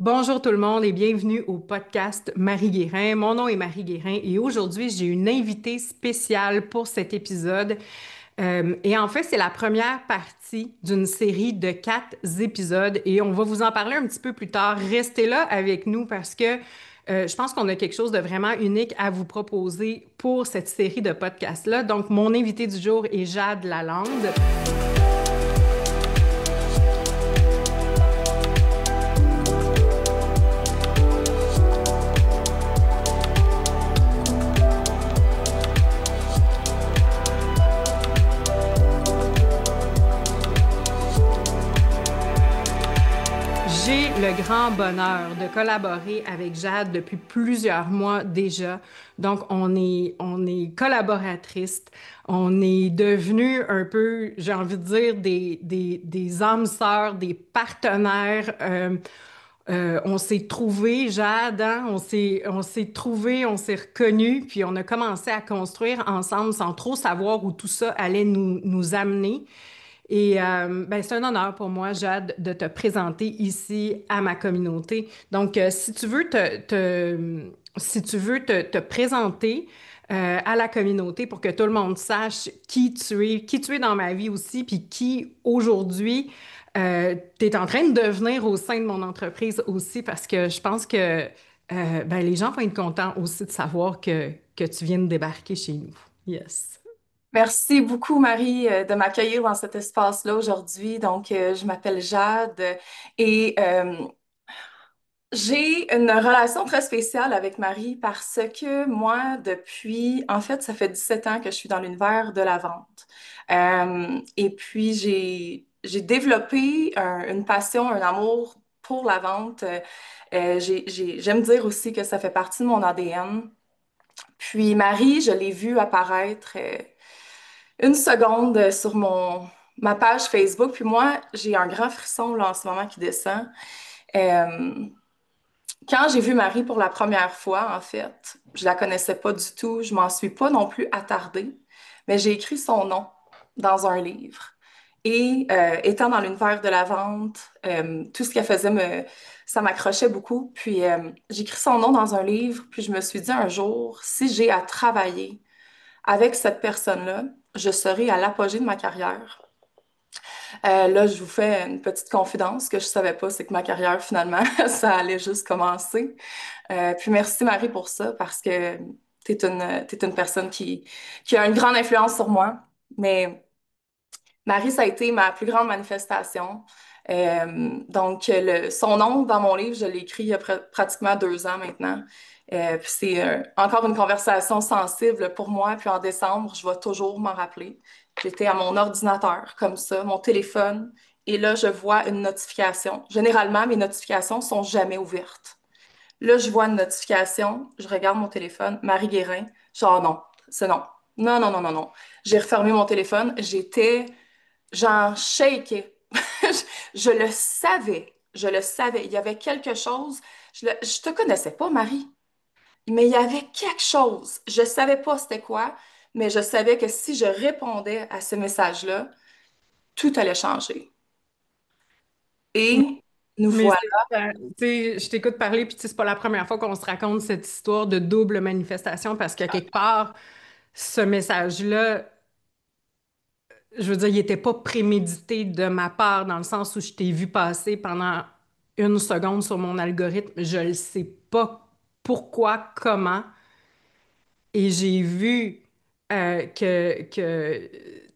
Bonjour tout le monde et bienvenue au podcast Marie Guérin. Mon nom est Marie Guérin et aujourd'hui, j'ai une invitée spéciale pour cet épisode. Et en fait, c'est la première partie d'une série de 4 épisodes et on va vous en parler un petit peu plus tard. Restez là avec nous parce que je pense qu'on a quelque chose de vraiment unique à vous proposer pour cette série de podcasts-là. Donc, mon invité du jour est Jade Lalande. J'ai le grand bonheur de collaborer avec Jade depuis plusieurs mois déjà. Donc, on est collaboratrices. On est devenus un peu, j'ai envie de dire, des âmes sœurs, des partenaires. On s'est trouvés, Jade, hein? On s'est trouvés, on s'est reconnus, puis on a commencé à construire ensemble sans trop savoir où tout ça allait nous amener. Et ben, c'est un honneur pour moi, Jade, de te présenter ici à ma communauté. Donc, si tu veux te présenter à la communauté pour que tout le monde sache qui tu es dans ma vie aussi, puis qui aujourd'hui tu es en train de devenir au sein de mon entreprise aussi, parce que je pense que ben, les gens vont être contents aussi de savoir que tu viens de débarquer chez nous. Yes. Merci beaucoup, Marie, de m'accueillir dans cet espace-là aujourd'hui. Je m'appelle Jade et j'ai une relation très spéciale avec Marie parce que moi, en fait, ça fait 17 ans que je suis dans l'univers de la vente. Et puis, j'ai développé une passion, un amour pour la vente. J'aime dire aussi que ça fait partie de mon ADN. Puis Marie, je l'ai vue apparaître une seconde sur ma page Facebook. Puis moi, j'ai un grand frisson là, en ce moment qui descend. Euh, Quand j'ai vu Marie pour la première fois, en fait, je la connaissais pas du tout. Je m'en suis pas non plus attardée, mais j'ai écrit son nom dans un livre. Étant dans l'univers de la vente, tout ce qu'elle faisait ça m'accrochait beaucoup. Puis j'ai écrit son nom dans un livre, puis je me suis dit un jour, si j'ai à travailler avec cette personne-là, je serai à l'apogée de ma carrière. Là, je vous fais une petite confidence. Ce que je savais pas, c'est que ma carrière, finalement, ça allait juste commencer. Puis merci, Marie, pour ça, parce que t'es une personne qui a une grande influence sur moi. Mais Marie, ça a été ma plus grande manifestation. Son nom dans mon livre, je l'ai écrit il y a pratiquement 2 ans maintenant. Puis c'est encore une conversation sensible pour moi. Puis en décembre, je vais toujours m'en rappeler. J'étais à mon ordinateur, comme ça, mon téléphone, et là, je vois une notification. Généralement, mes notifications sont jamais ouvertes. Là, je vois une notification, je regarde mon téléphone, Marie Guérin. Genre, non, c'est non. Non, non, non, non, non. J'ai refermé mon téléphone. J'en shakeais. Je le savais. Je le savais. Il y avait quelque chose. Je te connaissais pas, Marie, mais il y avait quelque chose. Je savais pas c'était quoi, mais je savais que si je répondais à ce message-là, tout allait changer. Et nous Mais voilà. tu sais, je t'écoute parler, puis tu sais, c'est pas la première fois qu'on se raconte cette histoire de double manifestation parce qu'à quelque part, ce message-là, je veux dire, il était pas prémédité de ma part dans le sens où je t'ai vu passer pendant une seconde sur mon algorithme. Je ne sais pas pourquoi, comment, et j'ai vu que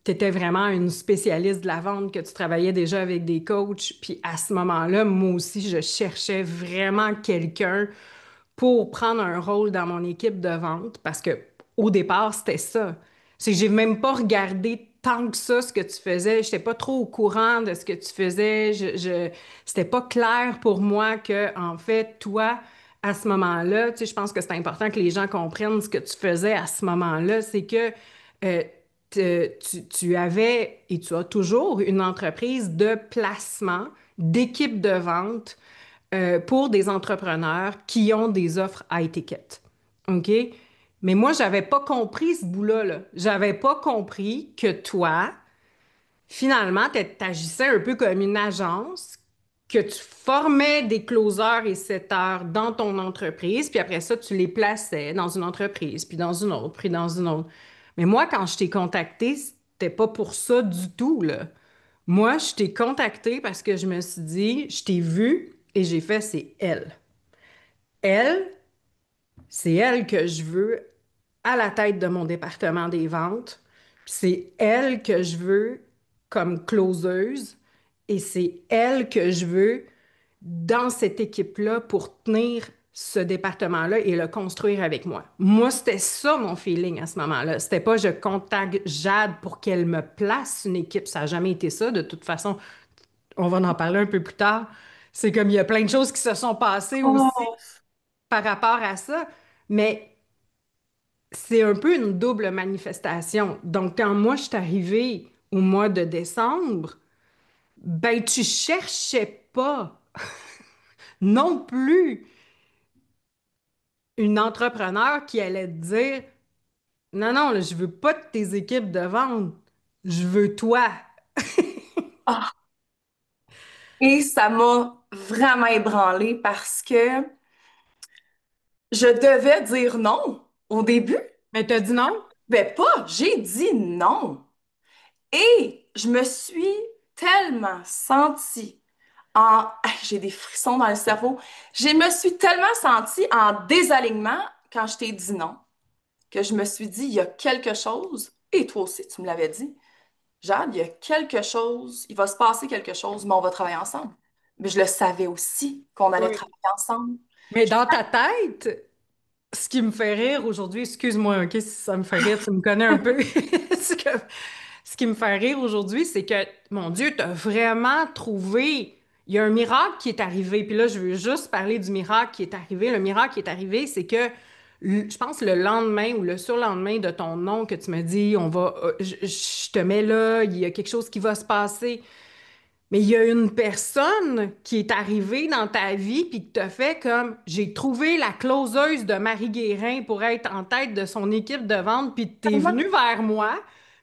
tu étais vraiment une spécialiste de la vente, que tu travaillais déjà avec des coachs. Puis à ce moment-là, moi aussi, je cherchais vraiment quelqu'un pour prendre un rôle dans mon équipe de vente parce que au départ, c'était ça. C'est que j'ai même pas regardé tant que ça ce que tu faisais. Je n'étais pas trop au courant de ce que tu faisais. C'était pas clair pour moi que, en fait, toi, à ce moment-là, tu sais, je pense que c'est important que les gens comprennent ce que tu faisais à ce moment-là. C'est que euh, tu avais et tu as toujours une entreprise de placement, d'équipe de vente pour des entrepreneurs qui ont des offres à étiquette. OK? Mais moi, j'avais pas compris ce bout-là, là. J'avais pas compris que toi, finalement, t'agissais un peu comme une agence que tu formais des closers et setters dans ton entreprise, puis après ça, tu les plaçais dans une entreprise, puis dans une autre, puis dans une autre. Mais moi, quand je t'ai contacté, c'était pas pour ça du tout, là. Moi, je t'ai contacté parce que je me suis dit, je t'ai vu et j'ai fait, c'est elle. Elle, c'est elle que je veux à la tête de mon département des ventes. Puis c'est elle que je veux comme closeuse et c'est elle que je veux dans cette équipe-là pour tenir ce département-là et le construire avec moi. Moi, c'était ça mon feeling à ce moment-là. C'était pas je contacte Jade pour qu'elle me place une équipe. Ça n'a jamais été ça. De toute façon, on va en parler un peu plus tard. C'est comme il y a plein de choses qui se sont passées aussi Oh, par rapport à ça. Mais c'est un peu une double manifestation. Donc, quand moi, je suis arrivée au mois de décembre, ben, tu cherchais pas non plus une entrepreneur qui allait te dire, non, non, là, je veux pas de tes équipes de vente, je veux toi. ah. Et ça m'a vraiment ébranlée parce que je devais dire non au début. Mais t'as dit non? Ben pas, j'ai dit non. Et je me suis tellement sentie j'ai des frissons dans le cerveau. Je me suis tellement sentie en désalignement quand je t'ai dit non, que je me suis dit, il y a quelque chose, et toi aussi, tu me l'avais dit, Jade, il y a quelque chose, il va se passer quelque chose, mais on va travailler ensemble. Mais je le savais aussi qu'on allait Oui. travailler ensemble. Mais dans ta tête, ce qui me fait rire aujourd'hui, excuse-moi, OK, si ça me fait rire, tu me connais un peu. Ce qui me fait rire aujourd'hui, c'est que, mon Dieu, tu as vraiment trouvé. Il y a un miracle qui est arrivé. Puis là, je veux juste parler du miracle qui est arrivé. Le miracle qui est arrivé, c'est que, je pense, le lendemain ou le surlendemain de ton nom que tu me dis, je te mets là, il y a quelque chose qui va se passer. Mais il y a une personne qui est arrivée dans ta vie puis qui t'a fait comme j'ai trouvé la closeuse de Marie Guérin pour être en tête de son équipe de vente, puis t'es Totalement, venu vers moi,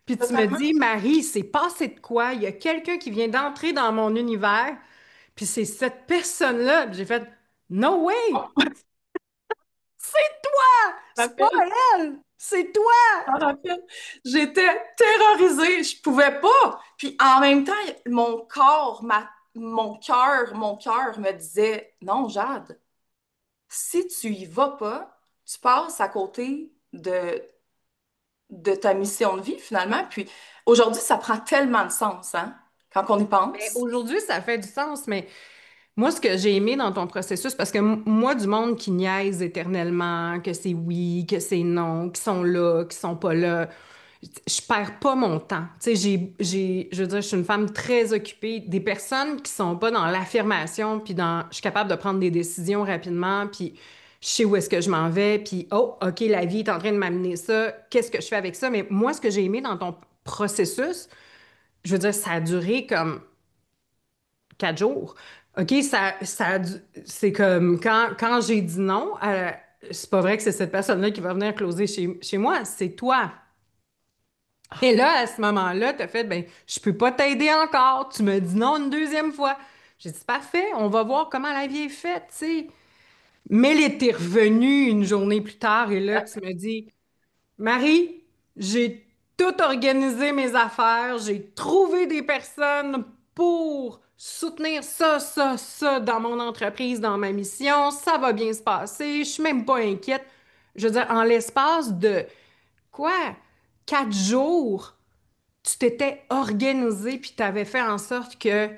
puis tu me totalement. dis Marie, c'est passé de quoi? Il y a quelqu'un qui vient d'entrer dans mon univers, puis c'est cette personne-là. Puis j'ai fait No way! C'est toi! Je me C'est pas rappelle, elle! C'est toi! je me rappelle. J'étais terrorisée, je pouvais pas. Puis en même temps, mon corps, mon cœur me disait, non, Jade, si tu y vas pas, tu passes à côté de ta mission de vie finalement. Puis aujourd'hui, ça prend tellement de sens, hein, quand on y Mais pense. aujourd'hui, ça fait du sens, mais moi, ce que j'ai aimé dans ton processus, parce que moi, du monde qui niaise éternellement, que c'est oui, que c'est non, qui sont là, qui sont pas là, je perds pas mon temps. Tu sais, je veux dire, je suis une femme très occupée. Des personnes qui sont pas dans l'affirmation, puis je suis capable de prendre des décisions rapidement, puis je sais où est-ce que je m'en vais, puis oh, OK, la vie est en train de m'amener ça, qu'est-ce que je fais avec ça? Mais moi, ce que j'ai aimé dans ton processus, je veux dire, ça a duré comme 4 jours. OK, c'est comme quand j'ai dit non, c'est pas vrai que c'est cette personne-là qui va venir closer chez moi, c'est toi. Et là, à ce moment-là, tu as fait, ben, je peux pas t'aider encore. Tu me dis non une deuxième fois. J'ai dit, parfait, on va voir comment la vie est faite, tu sais. Mais elle était revenue une journée plus tard et là, tu me dis, Marie, j'ai tout organisé mes affaires, j'ai trouvé des personnes pour soutenir ça, ça, ça dans mon entreprise, dans ma mission. Ça va bien se passer, je suis même pas inquiète. Je veux dire, en l'espace de quoi? 4 jours, tu t'étais organisé puis tu avais fait en sorte que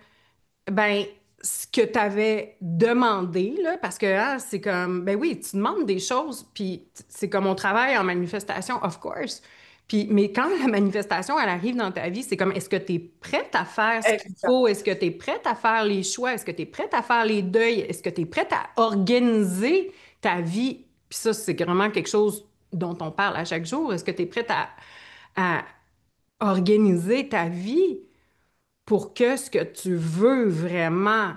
ben, ce que tu avais demandé, là, parce que hein, c'est comme, ben oui, tu demandes des choses, puis c'est comme on travaille en manifestation, of course. Puis, mais quand la manifestation, elle arrive dans ta vie, c'est comme, est-ce que tu es prête à faire ce qu'il Exact. faut? Est-ce que tu es prête à faire les choix? Est-ce que tu es prête à faire les deuils? Est-ce que tu es prête à organiser ta vie? Puis ça, c'est vraiment quelque chose dont on parle à chaque jour. Est-ce que tu es prête à organiser ta vie pour que ce que tu veux vraiment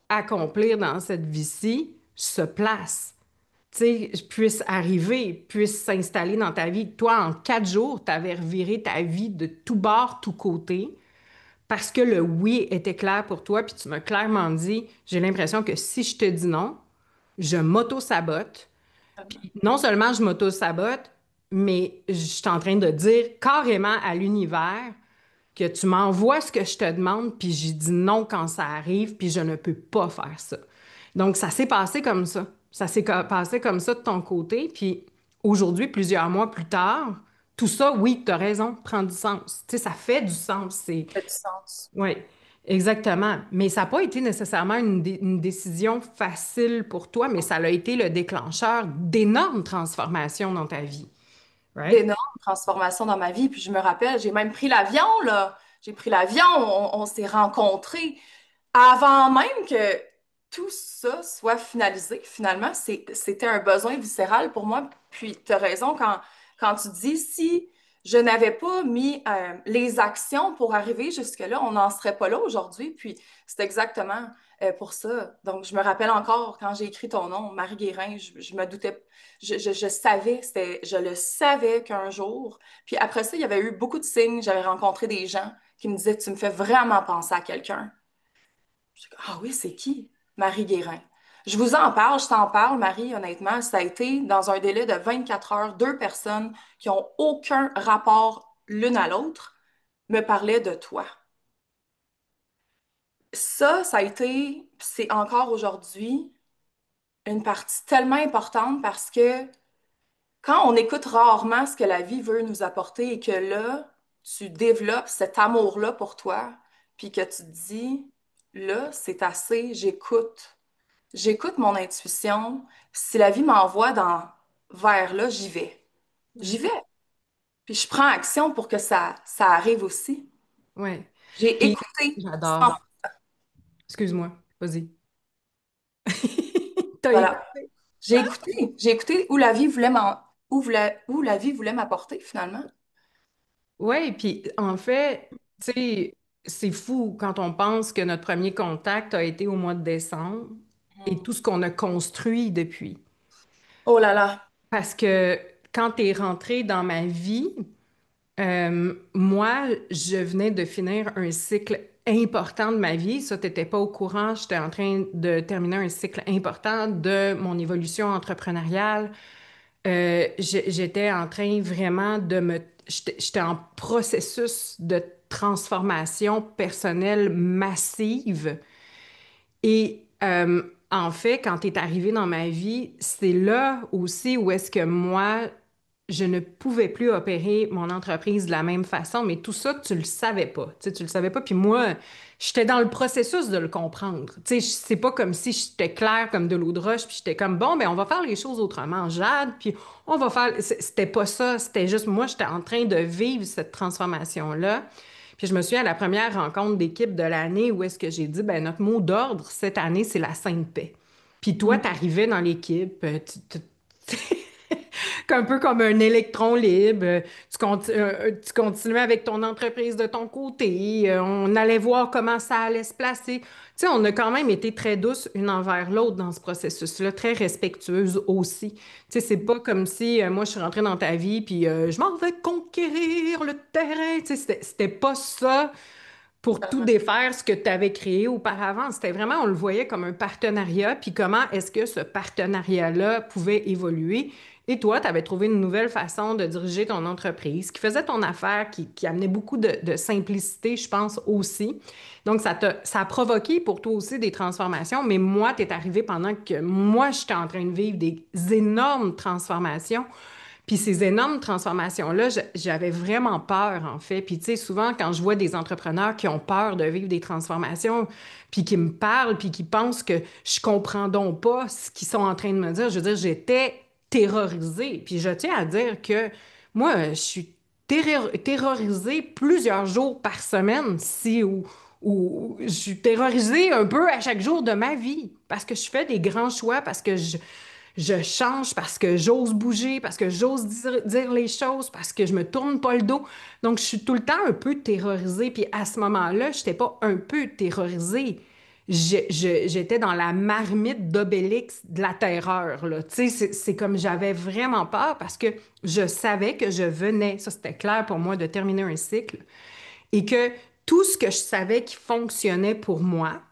accomplir dans cette vie-ci se place, tu sais, puisse arriver, puisse s'installer dans ta vie. Toi, en 4 jours, tu avais reviré ta vie de tout bord, tout côté parce que le oui était clair pour toi, puis tu m'as clairement dit, j'ai l'impression que si je te dis non, je m'auto-sabote. Puis non seulement je m'auto-sabote, mais je suis en train de dire carrément à l'univers que tu m'envoies ce que je te demande, puis j'ai dit non quand ça arrive, puis je ne peux pas faire ça. Donc, ça s'est passé comme ça. Ça s'est passé comme ça de ton côté, puis aujourd'hui, plusieurs mois plus tard, tout ça, oui, tu as raison, prend du sens. Tu sais, ça fait du sens. C'est... Ça fait du sens. Oui, exactement. Mais ça n'a pas été nécessairement une décision facile pour toi, mais ça a été le déclencheur d'énormes transformations dans ta vie. Right? D'énormes transformations dans ma vie. Puis je me rappelle, j'ai même pris l'avion, là. J'ai pris l'avion, on s'est rencontrés. Avant même que tout ça soit finalisé, finalement, c'était un besoin viscéral pour moi. Puis tu as raison quand tu dis si je n'avais pas mis les actions pour arriver jusque-là, on n'en serait pas là aujourd'hui. Puis c'est exactement pour ça. Donc, je me rappelle encore quand j'ai écrit ton nom, Marie Guérin, je me doutais, je savais, je le savais qu'un jour. Puis après ça, il y avait eu beaucoup de signes. J'avais rencontré des gens qui me disaient, tu me fais vraiment penser à quelqu'un. Je dis, ah oui, c'est qui? Marie Guérin. Je vous en parle, je t'en parle, Marie, honnêtement, ça a été dans un délai de 24 heures, deux personnes qui n'ont aucun rapport l'une à l'autre me parlaient de toi. Ça a été, c'est encore aujourd'hui, une partie tellement importante parce que quand on écoute rarement ce que la vie veut nous apporter et que là, tu développes cet amour-là pour toi, puis que tu te dis, là, c'est assez, j'écoute. J'écoute mon intuition. Si la vie m'envoie vers là, j'y vais. J'y vais. Puis je prends action pour que ça arrive aussi. Oui. J'ai Puis, écouté. j'adore. Excuse-moi, vas-y. T'as Voilà. écouté? J'ai écouté. J'ai écouté où la vie voulait où la vie voulait m'apporter finalement. Oui, puis en fait, tu sais, c'est fou quand on pense que notre premier contact a été au mois de décembre et tout ce qu'on a construit depuis. Oh là là. Parce que quand tu es rentré dans ma vie, moi, je venais de finir un cycle important de ma vie. Ça, tu n'étais pas au courant. J'étais en train de terminer un cycle important de mon évolution entrepreneuriale. J'étais en train vraiment de me... J'étais en processus de transformation personnelle massive. Et en fait, quand tu es arrivé dans ma vie, c'est là aussi où est-ce que moi, je ne pouvais plus opérer mon entreprise de la même façon, mais tout ça, tu le savais pas. Tu sais, tu le savais pas. Puis moi, j'étais dans le processus de le comprendre. Tu sais, c'est pas comme si j'étais claire comme de l'eau de roche, puis j'étais comme, bon, ben on va faire les choses autrement, Jade, puis on va faire... C'était pas ça. C'était juste, moi, j'étais en train de vivre cette transformation-là. Puis je me souviens à la première rencontre d'équipe de l'année où est-ce que j'ai dit, ben notre mot d'ordre cette année, c'est la sainte paix. Puis toi, Mm. tu arrivais dans l'équipe, un peu comme un électron libre. Tu continuais avec ton entreprise de ton côté. On allait voir comment ça allait se placer. Tu sais, on a quand même été très douces une envers l'autre dans ce processus-là, très respectueuses aussi. Tu sais, c'est pas comme si moi, je suis rentrée dans ta vie puis je m'en vais conquérir le terrain. Tu sais, c'était pas ça pour tout défaire ce que tu avais créé auparavant. C'était vraiment, on le voyait comme un partenariat, puis comment est-ce que ce partenariat-là pouvait évoluer. Et toi, tu avais trouvé une nouvelle façon de diriger ton entreprise qui faisait ton affaire, qui amenait beaucoup de simplicité, je pense, aussi. Donc, ça a provoqué pour toi aussi des transformations, mais moi, tu es arrivé pendant que moi, j'étais en train de vivre des énormes transformations. Puis ces énormes transformations-là, j'avais vraiment peur, en fait. Puis tu sais, souvent, quand je vois des entrepreneurs qui ont peur de vivre des transformations, puis qui me parlent, puis qui pensent que je comprends donc pas ce qu'ils sont en train de me dire, je veux dire, j'étais terrorisée. Puis je tiens à dire que moi, je suis terrorisée plusieurs jours par semaine, ou je suis terrorisée un peu à chaque jour de ma vie, parce que je fais des grands choix, parce que je change parce que j'ose bouger, parce que j'ose dire les choses, parce que je me tourne pas le dos. Donc, je suis tout le temps un peu terrorisée. Puis à ce moment-là, je n'étais pas un peu terrorisée. J'étais dans la marmite d'Obélix de la terreur, là. Tu sais, c'est comme j'avais vraiment peur parce que je savais que je venais, ça c'était clair pour moi, de terminer un cycle et que tout ce que je savais qui fonctionnait pour moi,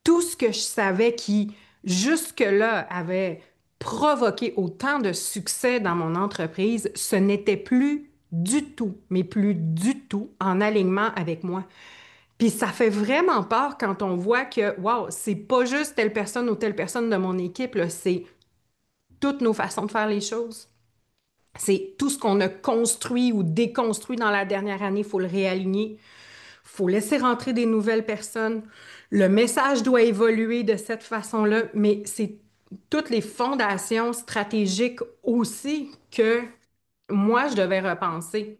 tout ce que je savais qui, jusque-là, avait provoqué autant de succès dans mon entreprise, ce n'était plus du tout, mais plus du tout en alignement avec moi. Puis ça fait vraiment peur quand on voit que, wow, c'est pas juste telle personne ou telle personne de mon équipe, là, c'est toutes nos façons de faire les choses. C'est tout ce qu'on a construit ou déconstruit dans la dernière année, il faut le réaligner. Il faut laisser rentrer des nouvelles personnes. Le message doit évoluer de cette façon-là, mais c'est toutes les fondations stratégiques aussi que moi, je devais repenser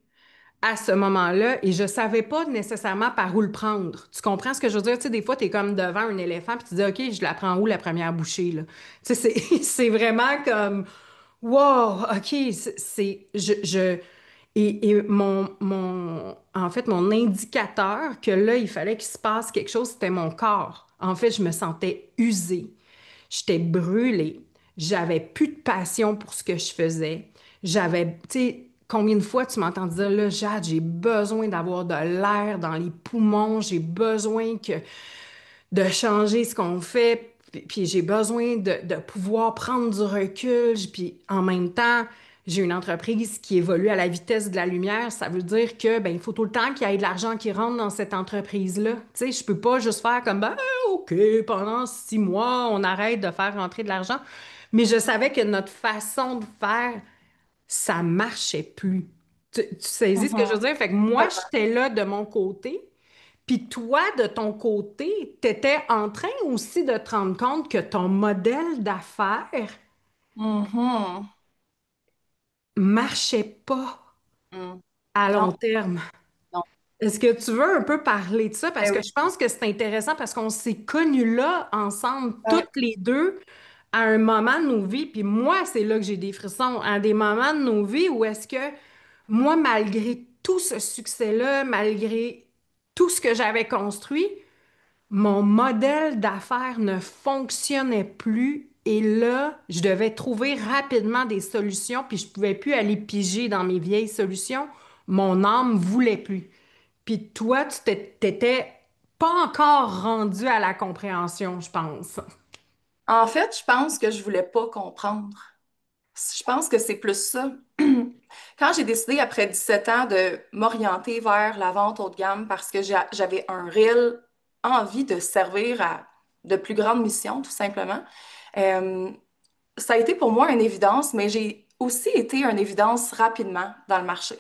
à ce moment-là et je savais pas nécessairement par où le prendre. Tu comprends ce que je veux dire? Tu sais, des fois, tu es comme devant un éléphant puis tu dis, OK, je la prends où la première bouchée, là? Tu sais, c'est, c'est vraiment comme, wow, OK, et en fait, mon indicateur que là, il fallait qu'il se passe quelque chose, c'était mon corps. En fait, je me sentais usée. J'étais brûlée. J'avais plus de passion pour ce que je faisais. Tu sais, combien de fois tu m'entends dire, là, Jade, j'ai besoin d'avoir de l'air dans les poumons, j'ai besoin de changer ce qu'on fait, puis j'ai besoin de pouvoir prendre du recul, puis en même temps, j'ai une entreprise qui évolue à la vitesse de la lumière. Ça veut dire que ben, il faut tout le temps qu'il y ait de l'argent qui rentre dans cette entreprise-là. Tu sais, je peux pas juste faire comme ben OK, pendant 6 mois, on arrête de faire rentrer de l'argent. Mais je savais que notre façon de faire, ça marchait plus. Tu saisis ce que je veux Mhm. dire? Fait que moi, j'étais là de mon côté, puis toi, de ton côté, tu étais en train aussi de te rendre compte que ton modèle d'affaires Mhm. marchait pas Mm. à Non, long terme. non. Est-ce que tu veux un peu parler de ça? Parce Ben que oui. je pense que c'est intéressant parce qu'on s'est connus là ensemble, Ouais. toutes les deux, à un moment de nos vies. Puis moi, c'est là que j'ai des frissons, à des moments de nos vies où est-ce que moi, malgré tout ce succès-là, malgré tout ce que j'avais construit, mon modèle d'affaires ne fonctionnait plus et là, je devais trouver rapidement des solutions, puis je pouvais plus aller piger dans mes vieilles solutions. Mon âme voulait plus. Puis toi, t'étais pas encore rendu à la compréhension, je pense. En fait, je pense que je voulais pas comprendre. Je pense que c'est plus ça. Quand j'ai décidé, après 17 ans, de m'orienter vers la vente haut de gamme parce que j'avais un réel envie de servir à de plus grandes missions, tout simplement, euh, ça a été pour moi une évidence, mais j'ai aussi été une évidence rapidement dans le marché.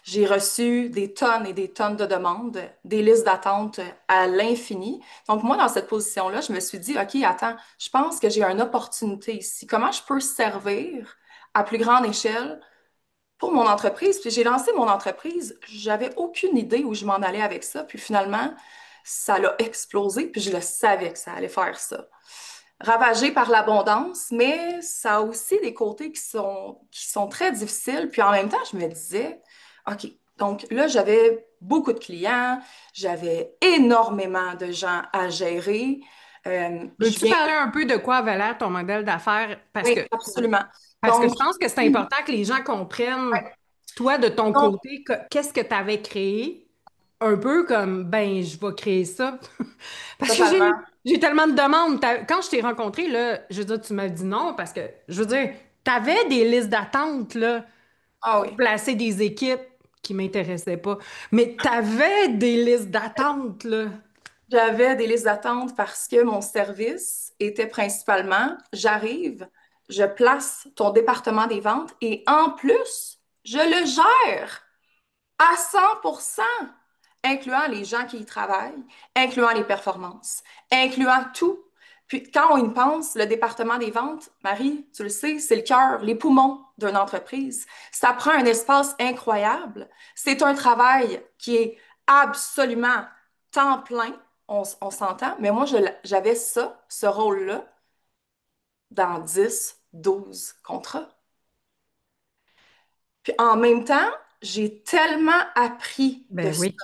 J'ai reçu des tonnes et des tonnes de demandes, des listes d'attente à l'infini. Donc, moi, dans cette position-là, je me suis dit, OK, attends, je pense que j'ai une opportunité ici. Comment je peux servir à plus grande échelle pour mon entreprise? Puis j'ai lancé mon entreprise. J'avais aucune idée où je m'en allais avec ça. Puis finalement, ça l'a explosé. Puis je le savais que ça allait faire ça. Ravagé par l'abondance, mais ça a aussi des côtés qui sont très difficiles. Puis en même temps, je me disais, OK, donc là, j'avais beaucoup de clients, j'avais énormément de gens à gérer. Je Veux-tu viens. parler un peu de quoi avait l'air ton modèle d'affaires? Oui, absolument. Parce que Donc, je pense que c'est important que les gens comprennent, toi, de ton donc, côté, qu'est-ce que tu avais créé, un peu comme, ben, je vais créer ça. Parce que totalement. j'ai tellement de demandes. Quand je t'ai rencontré, là, je veux dire, tu m'as dit non, parce que, je veux dire, tu avais des listes d'attente, là, Ah pour oui. placer des équipes qui m'intéressaient pas. Mais tu avais des listes d'attente, là. J'avais des listes d'attente parce que mon service était principalement, j'arrive, je place ton département des ventes et en plus, je le gère à 100%, incluant les gens qui y travaillent, incluant les performances, incluant tout. Puis quand on y pense, le département des ventes, Marie, tu le sais, c'est le cœur, les poumons d'une entreprise. Ça prend un espace incroyable. C'est un travail qui est absolument temps plein, on s'entend, mais moi, j'avais ça, ce rôle-là, dans 10, 12 contrats. Puis en même temps, j'ai tellement appris de Ben ça. oui.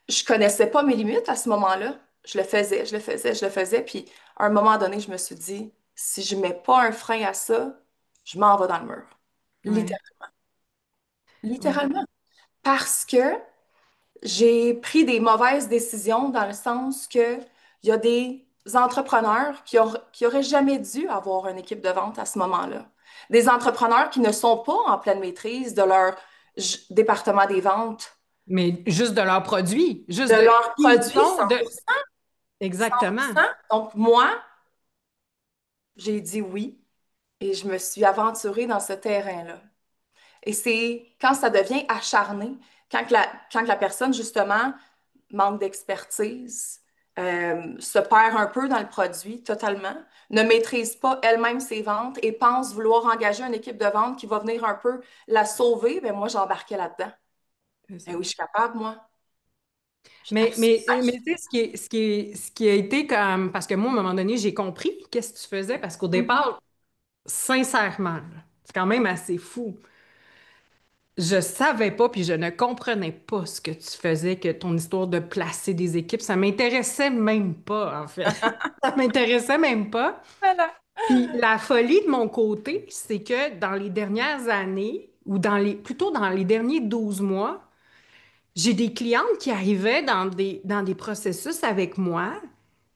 Je connaissais pas mes limites à ce moment-là. Je le faisais, je le faisais, je le faisais. Puis à un moment donné, je me suis dit, si je mets pas un frein à ça, je m'en vais dans le mur. Ouais. Littéralement. Ouais. Littéralement. Parce que j'ai pris des mauvaises décisions dans le sens que il y a des entrepreneurs qui auraient jamais dû avoir une équipe de vente à ce moment-là. Des entrepreneurs qui ne sont pas en pleine maîtrise de leur département des ventes, Mais juste de leurs produits, juste de de leurs qui ils produits sont, 100 de... Exactement. 100%. Donc, moi, j'ai dit oui et je me suis aventurée dans ce terrain-là. Et c'est quand ça devient acharné, quand la personne, justement, manque d'expertise, se perd un peu dans le produit totalement, ne maîtrise pas elle-même ses ventes et pense vouloir engager une équipe de vente qui va venir un peu la sauver, ben moi, j'embarquais là-dedans. C'est ça. Ben oui, je suis capable, moi. Je suis Mais tu sais, ce qui a été comme... Parce que moi, à un moment donné, j'ai compris qu'est-ce que tu faisais, parce qu'au Mhm. départ, sincèrement, là, c'est quand même assez fou. Je savais pas, puis je ne comprenais pas ce que tu faisais, que ton histoire de placer des équipes, ça m'intéressait même pas, en fait. Ça m'intéressait même pas. Voilà. Puis la folie de mon côté, c'est que dans les dernières années, ou plutôt dans les derniers 12 mois, j'ai des clientes qui arrivaient dans des processus avec moi,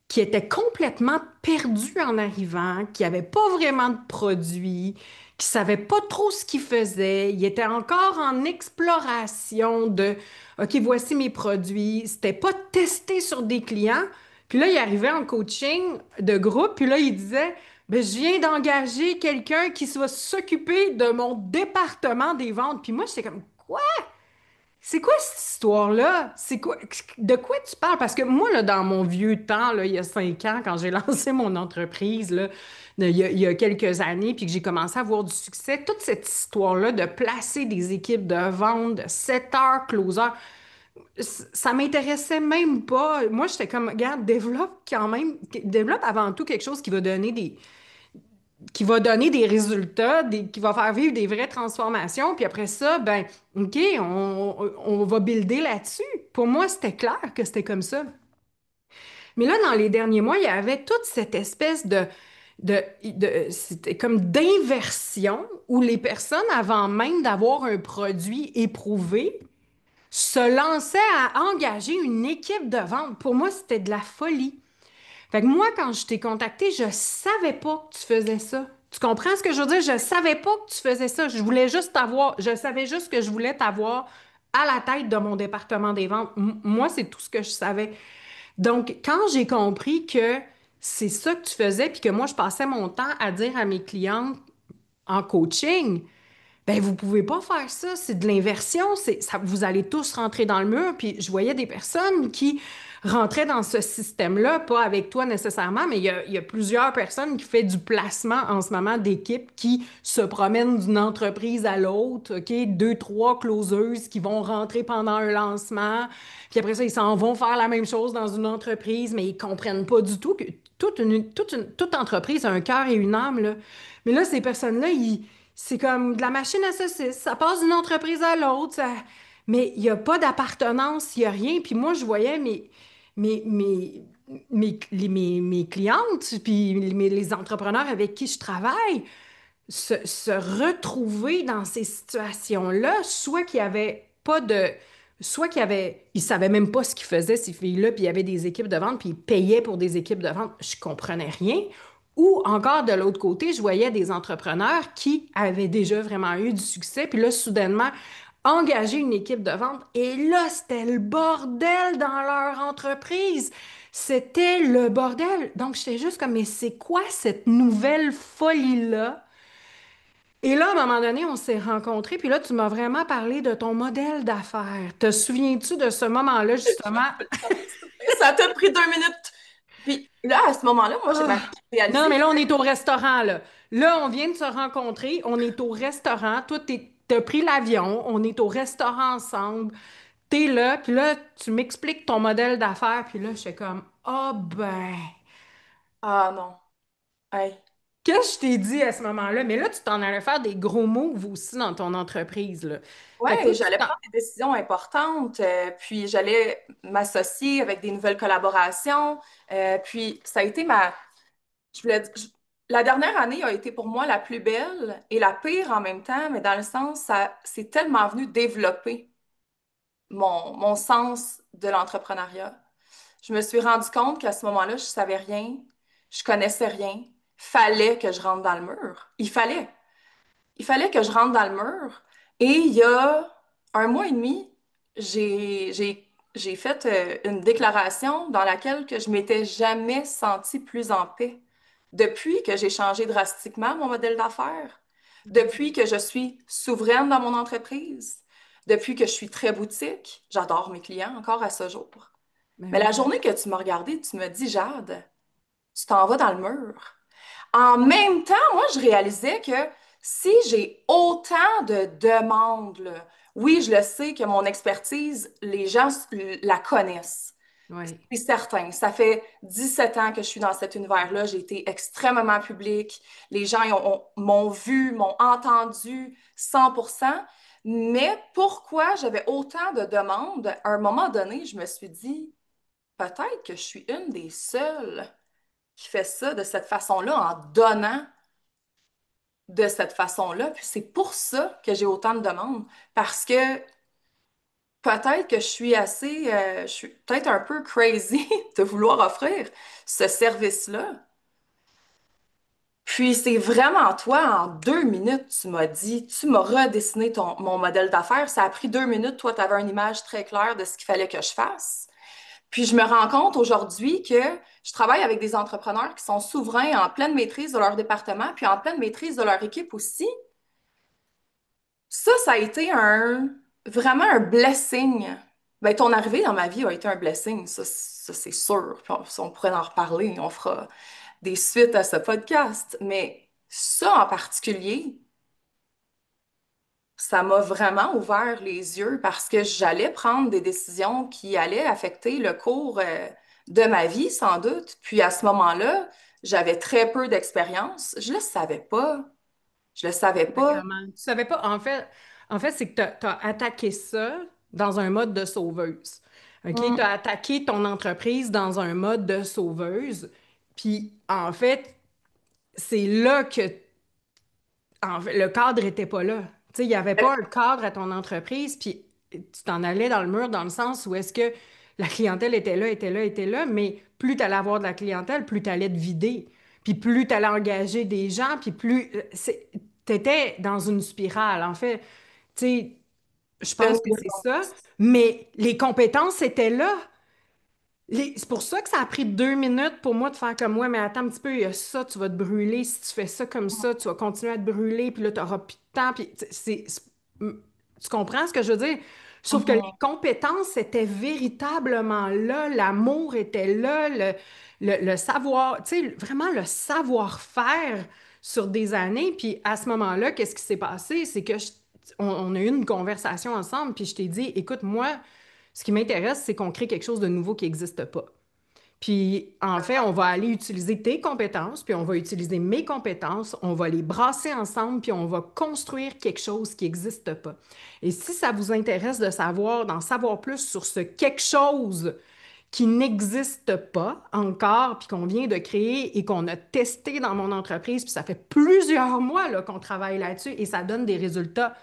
qui étaient complètement perdus en arrivant, qui n'avaient pas vraiment de produits, qui ne savaient pas trop ce qu'ils faisaient. Ils étaient encore en exploration de OK, voici mes produits. C'était pas testé sur des clients. Puis là, ils arrivaient en coaching de groupe, puis là, ils disaient ben, je viens d'engager quelqu'un qui va s'occuper de mon département des ventes. Puis moi, j'étais comme quoi? C'est quoi cette histoire-là? C'est quoi, de quoi tu parles? Parce que moi, là, dans mon vieux temps, là, il y a 5 ans, quand j'ai lancé mon entreprise, là, il y a quelques années, puis que j'ai commencé à avoir du succès, toute cette histoire-là de placer des équipes de vente, de 7 heures closer, ça m'intéressait même pas. Moi, j'étais comme, regarde, développe quand même, développe avant tout quelque chose qui va donner des résultats, qui va faire vivre des vraies transformations. Puis après ça, ben, OK, on va builder là-dessus. Pour moi, c'était clair que c'était comme ça. Mais là, dans les derniers mois, il y avait toute cette espèce c'était comme d'inversion où les personnes, avant même d'avoir un produit éprouvé, se lançaient à engager une équipe de vente. Pour moi, c'était de la folie. Fait que moi, quand je t'ai contacté, je savais pas que tu faisais ça. Tu comprends ce que je veux dire? Je savais pas que tu faisais ça. Je voulais juste t'avoir, je savais juste que je voulais t'avoir à la tête de mon département des ventes. Moi, c'est tout ce que je savais. Donc, quand j'ai compris que c'est ça que tu faisais, puis que moi, je passais mon temps à dire à mes clientes en coaching, ben, vous pouvez pas faire ça, c'est de l'inversion, vous allez tous rentrer dans le mur. Puis je voyais des personnes qui rentraient dans ce système-là, pas avec toi nécessairement, mais il y a plusieurs personnes qui font du placement en ce moment d'équipes qui se promènent d'une entreprise à l'autre, OK? Deux, trois closeuses qui vont rentrer pendant un lancement, puis après ça, ils s'en vont faire la même chose dans une entreprise, mais ils comprennent pas du tout que toute entreprise a un cœur et une âme, là. Mais là, ces personnes-là, c'est comme de la machine à saucisses. Ça passe d'une entreprise à l'autre. Mais il n'y a pas d'appartenance, il n'y a rien. Puis moi, je voyais mes, mes, mes clientes, puis les entrepreneurs avec qui je travaille, se retrouver dans ces situations-là, soit qu'il y avait pas de... Soit qu'il y avait... Ils savaient même pas ce qu'ils faisaient, ces filles-là, puis il y avait des équipes de vente, puis ils payaient pour des équipes de vente. Je comprenais rien. Ou encore, de l'autre côté, je voyais des entrepreneurs qui avaient déjà vraiment eu du succès, puis là, soudainement, engager une équipe de vente. Et là, c'était le bordel dans leur entreprise. C'était le bordel. Donc, j'étais juste comme, mais c'est quoi cette nouvelle folie-là? Et là, à un moment donné, on s'est rencontrés, puis là, tu m'as vraiment parlé de ton modèle d'affaires. Te souviens-tu de ce moment-là, justement? Ça t'a pris 2 minutes. Puis là, à ce moment-là, moi, Ah! j'ai Non, réalisé mais que là, on est au restaurant, là. Là, on vient de se rencontrer, on est au restaurant. Toi, t'as pris l'avion, on est au restaurant ensemble. T'es là, puis là, tu m'expliques ton modèle d'affaires, puis là, je suis comme, ah ben, ah non. Hey. qu'est-ce que je t'ai dit à ce moment-là? Mais là, tu t'en allais faire des gros moves aussi dans ton entreprise, là. Fait que Ouais, là, tu j'allais t'en... prendre des décisions importantes, puis j'allais m'associer avec des nouvelles collaborations. Puis ça a été je voulais dire- je- la dernière année a été pour moi la plus belle et la pire en même temps, mais dans le sens, ça c'est tellement venu développer. mon sens de l'entrepreneuriat. Je me suis rendu compte qu'à ce moment-là, je savais rien, je connaissais rien. Fallait que je rentre dans le mur. Il fallait que je rentre dans le mur. Et il y a un mois et demi, j'ai fait une déclaration dans laquelle que je m'étais jamais sentie plus en paix. Depuis que j'ai changé drastiquement mon modèle d'affaires, depuis que je suis souveraine dans mon entreprise, depuis que je suis très boutique, j'adore mes clients encore à ce jour. Ben Mais la oui. journée que tu m'as regardé, tu m'as dit, Jade, tu t'en vas dans le mur. En même temps, moi, je réalisais que si j'ai autant de demandes, là, oui, je le sais que mon expertise, les gens la connaissent. Oui. C'est certain. Ça fait 17 ans que je suis dans cet univers-là. J'ai été extrêmement publique. Les gens m'ont vu, m'ont entendu 100%. Mais pourquoi j'avais autant de demandes? À un moment donné, je me suis dit, peut-être que je suis une des seules qui fait ça de cette façon-là, en donnant de cette façon-là. Puis c'est pour ça que j'ai autant de demandes, parce que peut-être que je suis assez, je suis peut-être un peu crazy de vouloir offrir ce service-là. Puis c'est vraiment toi, en 2 minutes, tu m'as dit, tu m'as redessiné mon modèle d'affaires. Ça a pris 2 minutes. Toi, tu avais une image très claire de ce qu'il fallait que je fasse. Puis je me rends compte aujourd'hui que je travaille avec des entrepreneurs qui sont souverains en pleine maîtrise de leur département, puis en pleine maîtrise de leur équipe aussi. Ça a été vraiment un blessing. Ben, ton arrivée dans ma vie a été un blessing, ça c'est sûr. Puis on pourrait en reparler, on fera des suites à ce podcast. Mais ça en particulier, ça m'a vraiment ouvert les yeux parce que j'allais prendre des décisions qui allaient affecter le cours de ma vie, sans doute. Puis à ce moment-là, j'avais très peu d'expérience. Je le savais pas. Je le savais Ben, pas. comment? Tu savais pas, en fait, c'est que tu as attaqué ça dans un mode de sauveuse. OK? Tu as Mm. attaqué ton entreprise dans un mode de sauveuse. Puis, en fait, c'est là que le cadre n'était pas là. Tu sais, il n'y avait pas un cadre à ton entreprise, puis tu t'en allais dans le mur dans le sens où est-ce que la clientèle était là, était là, était là, mais plus tu allais avoir de la clientèle, plus tu allais te vider. Puis plus tu allais engager des gens, puis plus tu étais dans une spirale. En fait, tu sais, je C'était pense une que c'est ça, grosse. mais les compétences étaient là. C'est pour ça que ça a pris 2 minutes pour moi de faire comme ouais, mais attends un petit peu, il y a ça, tu vas te brûler. Si tu fais ça comme ça, tu vas continuer à te brûler, puis là, tu n'auras plus de temps. Puis tu comprends ce que je veux dire? Sauf que les Mhm. compétences étaient véritablement là, l'amour était là, le savoir, tu sais, vraiment le savoir-faire sur des années. Puis à ce moment-là, qu'est-ce qui s'est passé? C'est que on a eu une conversation ensemble, puis je t'ai dit, écoute, moi, ce qui m'intéresse, c'est qu'on crée quelque chose de nouveau qui n'existe pas. Puis, en fait, on va aller utiliser tes compétences, puis on va utiliser mes compétences, on va les brasser ensemble, puis on va construire quelque chose qui n'existe pas. Et si ça vous intéresse d'en savoir plus sur ce quelque chose qui n'existe pas encore, puis qu'on vient de créer et qu'on a testé dans mon entreprise, puis ça fait plusieurs mois là, qu'on travaille là-dessus et ça donne des résultats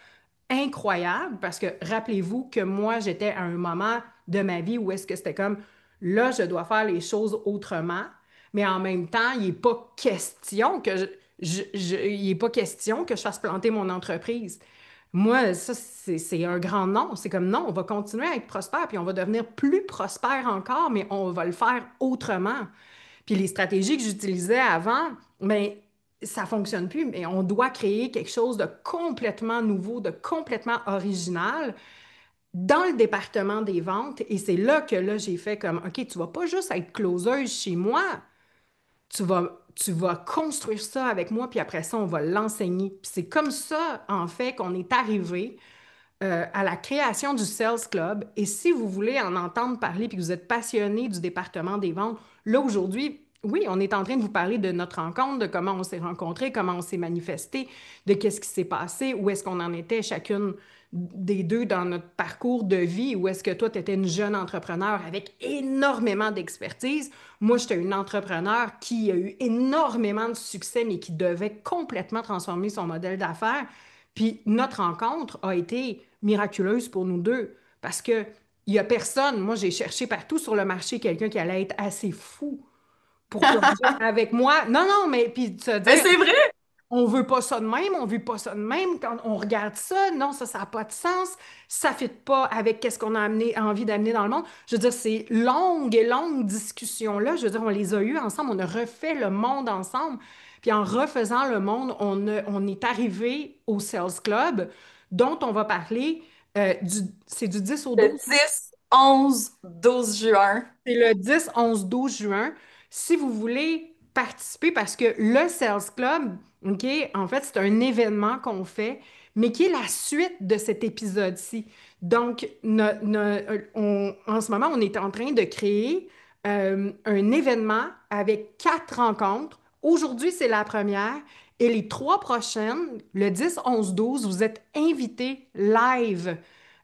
incroyables parce que rappelez-vous que moi, j'étais à un moment de ma vie où est-ce que c'était comme là, je dois faire les choses autrement, mais en même temps, il n'est pas question que il est pas question que je fasse planter mon entreprise. Moi, ça, c'est un grand non. C'est comme non, on va continuer à être prospère, puis on va devenir plus prospère encore, mais on va le faire autrement. Puis les stratégies que j'utilisais avant, mais ça fonctionne plus, mais on doit créer quelque chose de complètement nouveau, de complètement original dans le département des ventes. Et c'est là que là, j'ai fait comme, OK, tu vas pas juste être closeuse chez moi, tu vas construire ça avec moi, puis après ça, on va l'enseigner. Puis c'est comme ça, en fait, qu'on est arrivé à la création du Sales Club. Et si vous voulez en entendre parler puis que vous êtes passionné du département des ventes, là aujourd'hui, oui, on est en train de vous parler de notre rencontre, de comment on s'est rencontrés, comment on s'est manifesté, de qu'est-ce qui s'est passé, où est-ce qu'on en était chacune des deux dans notre parcours de vie, où est-ce que toi, tu étais une jeune entrepreneur avec énormément d'expertise. Moi, j'étais une entrepreneur qui a eu énormément de succès, mais qui devait complètement transformer son modèle d'affaires. Puis notre rencontre a été miraculeuse pour nous deux parce que il y a personne. Moi, j'ai cherché partout sur le marché quelqu'un qui allait être assez fou pour plonger avec moi. Non, non, mais puis de se Mais dire, c'est vrai! on veut pas ça de même, on veut pas ça de même. Quand on regarde ça, non, ça n'a pas de sens. Ça ne fit pas avec qu'est-ce qu'on a envie d'amener dans le monde. Je veux dire, ces longues et longues discussions-là, je veux dire, on les a eues ensemble, on a refait le monde ensemble. Puis en refaisant le monde, on est arrivé au Sales Club, dont on va parler c'est du 10 au Le 12. 10, 11, 12 juin. C'est le 10, 11, 12 juin. Si vous voulez participer, parce que le Sales Club, OK, en fait, c'est un événement qu'on fait, mais qui est la suite de cet épisode-ci. Donc, en ce moment, on est en train de créer un événement avec 4 rencontres. Aujourd'hui, c'est la première. Et les 3 prochaines, le 10, 11, 12, vous êtes invités live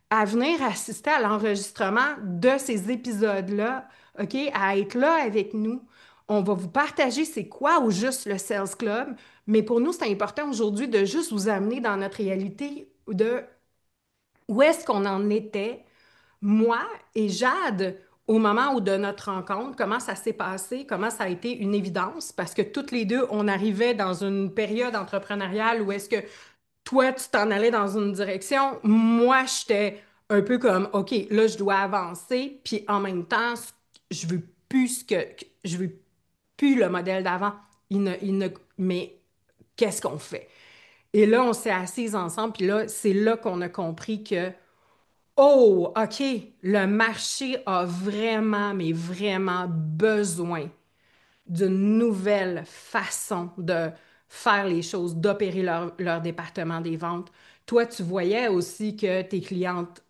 à venir assister à l'enregistrement de ces épisodes-là, OK? À être là avec nous. On va vous partager c'est quoi au juste le Sales Club, mais pour nous, c'est important aujourd'hui de juste vous amener dans notre réalité de où est-ce qu'on en était, moi et Jade, au moment où de notre rencontre, comment ça s'est passé, comment ça a été une évidence, parce que toutes les deux, on arrivait dans une période entrepreneuriale où est-ce que toi, tu t'en allais dans une direction. Moi, j'étais un peu comme, OK, là, je dois avancer. Puis en même temps, je veux plus je veux plus le modèle d'avant. Mais qu'est-ce qu'on fait? Et là, on s'est assis ensemble. Puis là, c'est là qu'on a compris que, oh, OK, le marché a vraiment, mais vraiment besoin d'une nouvelle façon de faire les choses, d'opérer leur département des ventes. Toi, tu voyais aussi que tes clientes,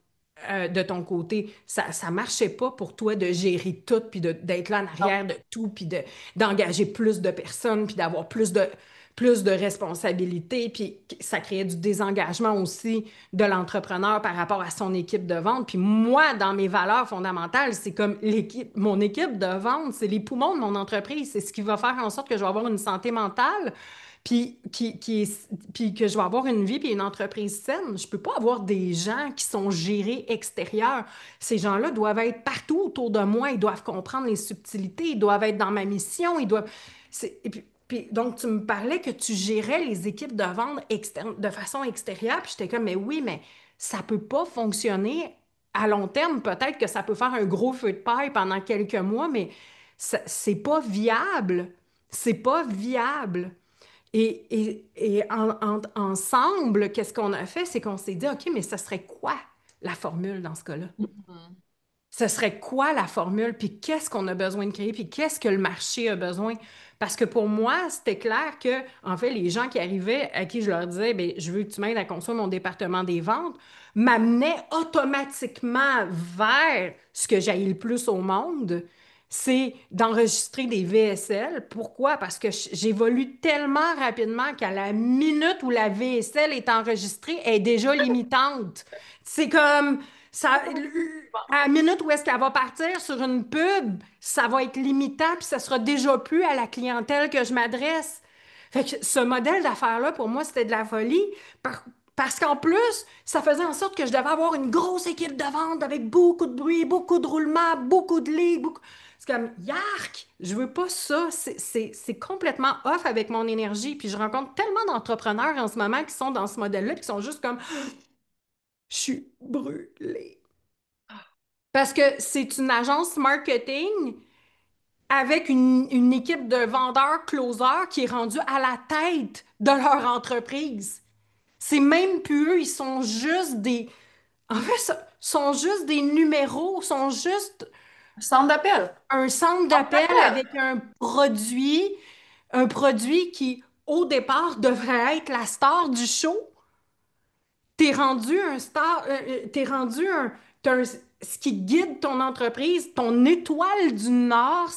de ton côté, ça ne marchait pas pour toi de gérer tout, puis d'être là en Non. arrière de tout, puis d'engager plus de personnes, puis d'avoir plus de responsabilités, puis ça créait du désengagement aussi de l'entrepreneur par rapport à son équipe de vente. Puis moi, dans mes valeurs fondamentales, c'est comme mon équipe de vente, c'est les poumons de mon entreprise. C'est ce qui va faire en sorte que je vais avoir une santé mentale, puis que je vais avoir une vie puis une entreprise saine. Je peux pas avoir des gens qui sont gérés extérieurs. Ces gens-là doivent être partout autour de moi. Ils doivent comprendre les subtilités. Ils doivent être dans ma mission. Ils doivent... Et puis, donc, tu me parlais que tu gérais les équipes de vente externe, de façon extérieure. Puis j'étais comme, mais oui, mais ça peut pas fonctionner à long terme. Peut-être que ça peut faire un gros feu de paille pendant quelques mois, mais c'est pas viable. C'est pas viable. Ensemble, qu'est-ce qu'on a fait? C'est qu'on s'est dit, OK, mais ça serait quoi la formule dans ce cas-là? Mhm. Ce serait quoi la formule? Puis qu'est-ce qu'on a besoin de créer? Puis qu'est-ce que le marché a besoin? Parce que pour moi, c'était clair que, en fait, les gens qui arrivaient, à qui je leur disais, bien, je veux que tu m'aides à construire mon département des ventes, m'amenaient automatiquement vers ce que j'aille le plus au monde, c'est d'enregistrer des VSL. Pourquoi? Parce que j'évolue tellement rapidement qu'à la minute où la VSL est enregistrée, elle est déjà limitante. C'est comme ça, à la minute où est-ce qu'elle va partir sur une pub, ça va être limitant, puis ça sera déjà plus à la clientèle que je m'adresse. Fait que ce modèle d'affaires-là, pour moi, c'était de la folie. Parce qu'en plus, ça faisait en sorte que je devais avoir une grosse équipe de vente avec beaucoup de bruit, beaucoup de roulement, beaucoup de leads. C'est comme, yark, je veux pas ça. C'est complètement off avec mon énergie. Puis je rencontre tellement d'entrepreneurs en ce moment qui sont dans ce modèle-là, qui sont juste comme, je suis brûlée. Parce que c'est une agence marketing avec une équipe de vendeurs closers qui est rendue à la tête de leur entreprise. C'est même plus eux, ils sont juste des... En fait, sont juste des numéros, sont juste Centre d'appel. un centre Centre d'appel d'appel. avec un produit qui, au départ, devrait être la star du show. T'es rendu un star, t'es rendu ce qui guide ton entreprise, ton étoile du Nord,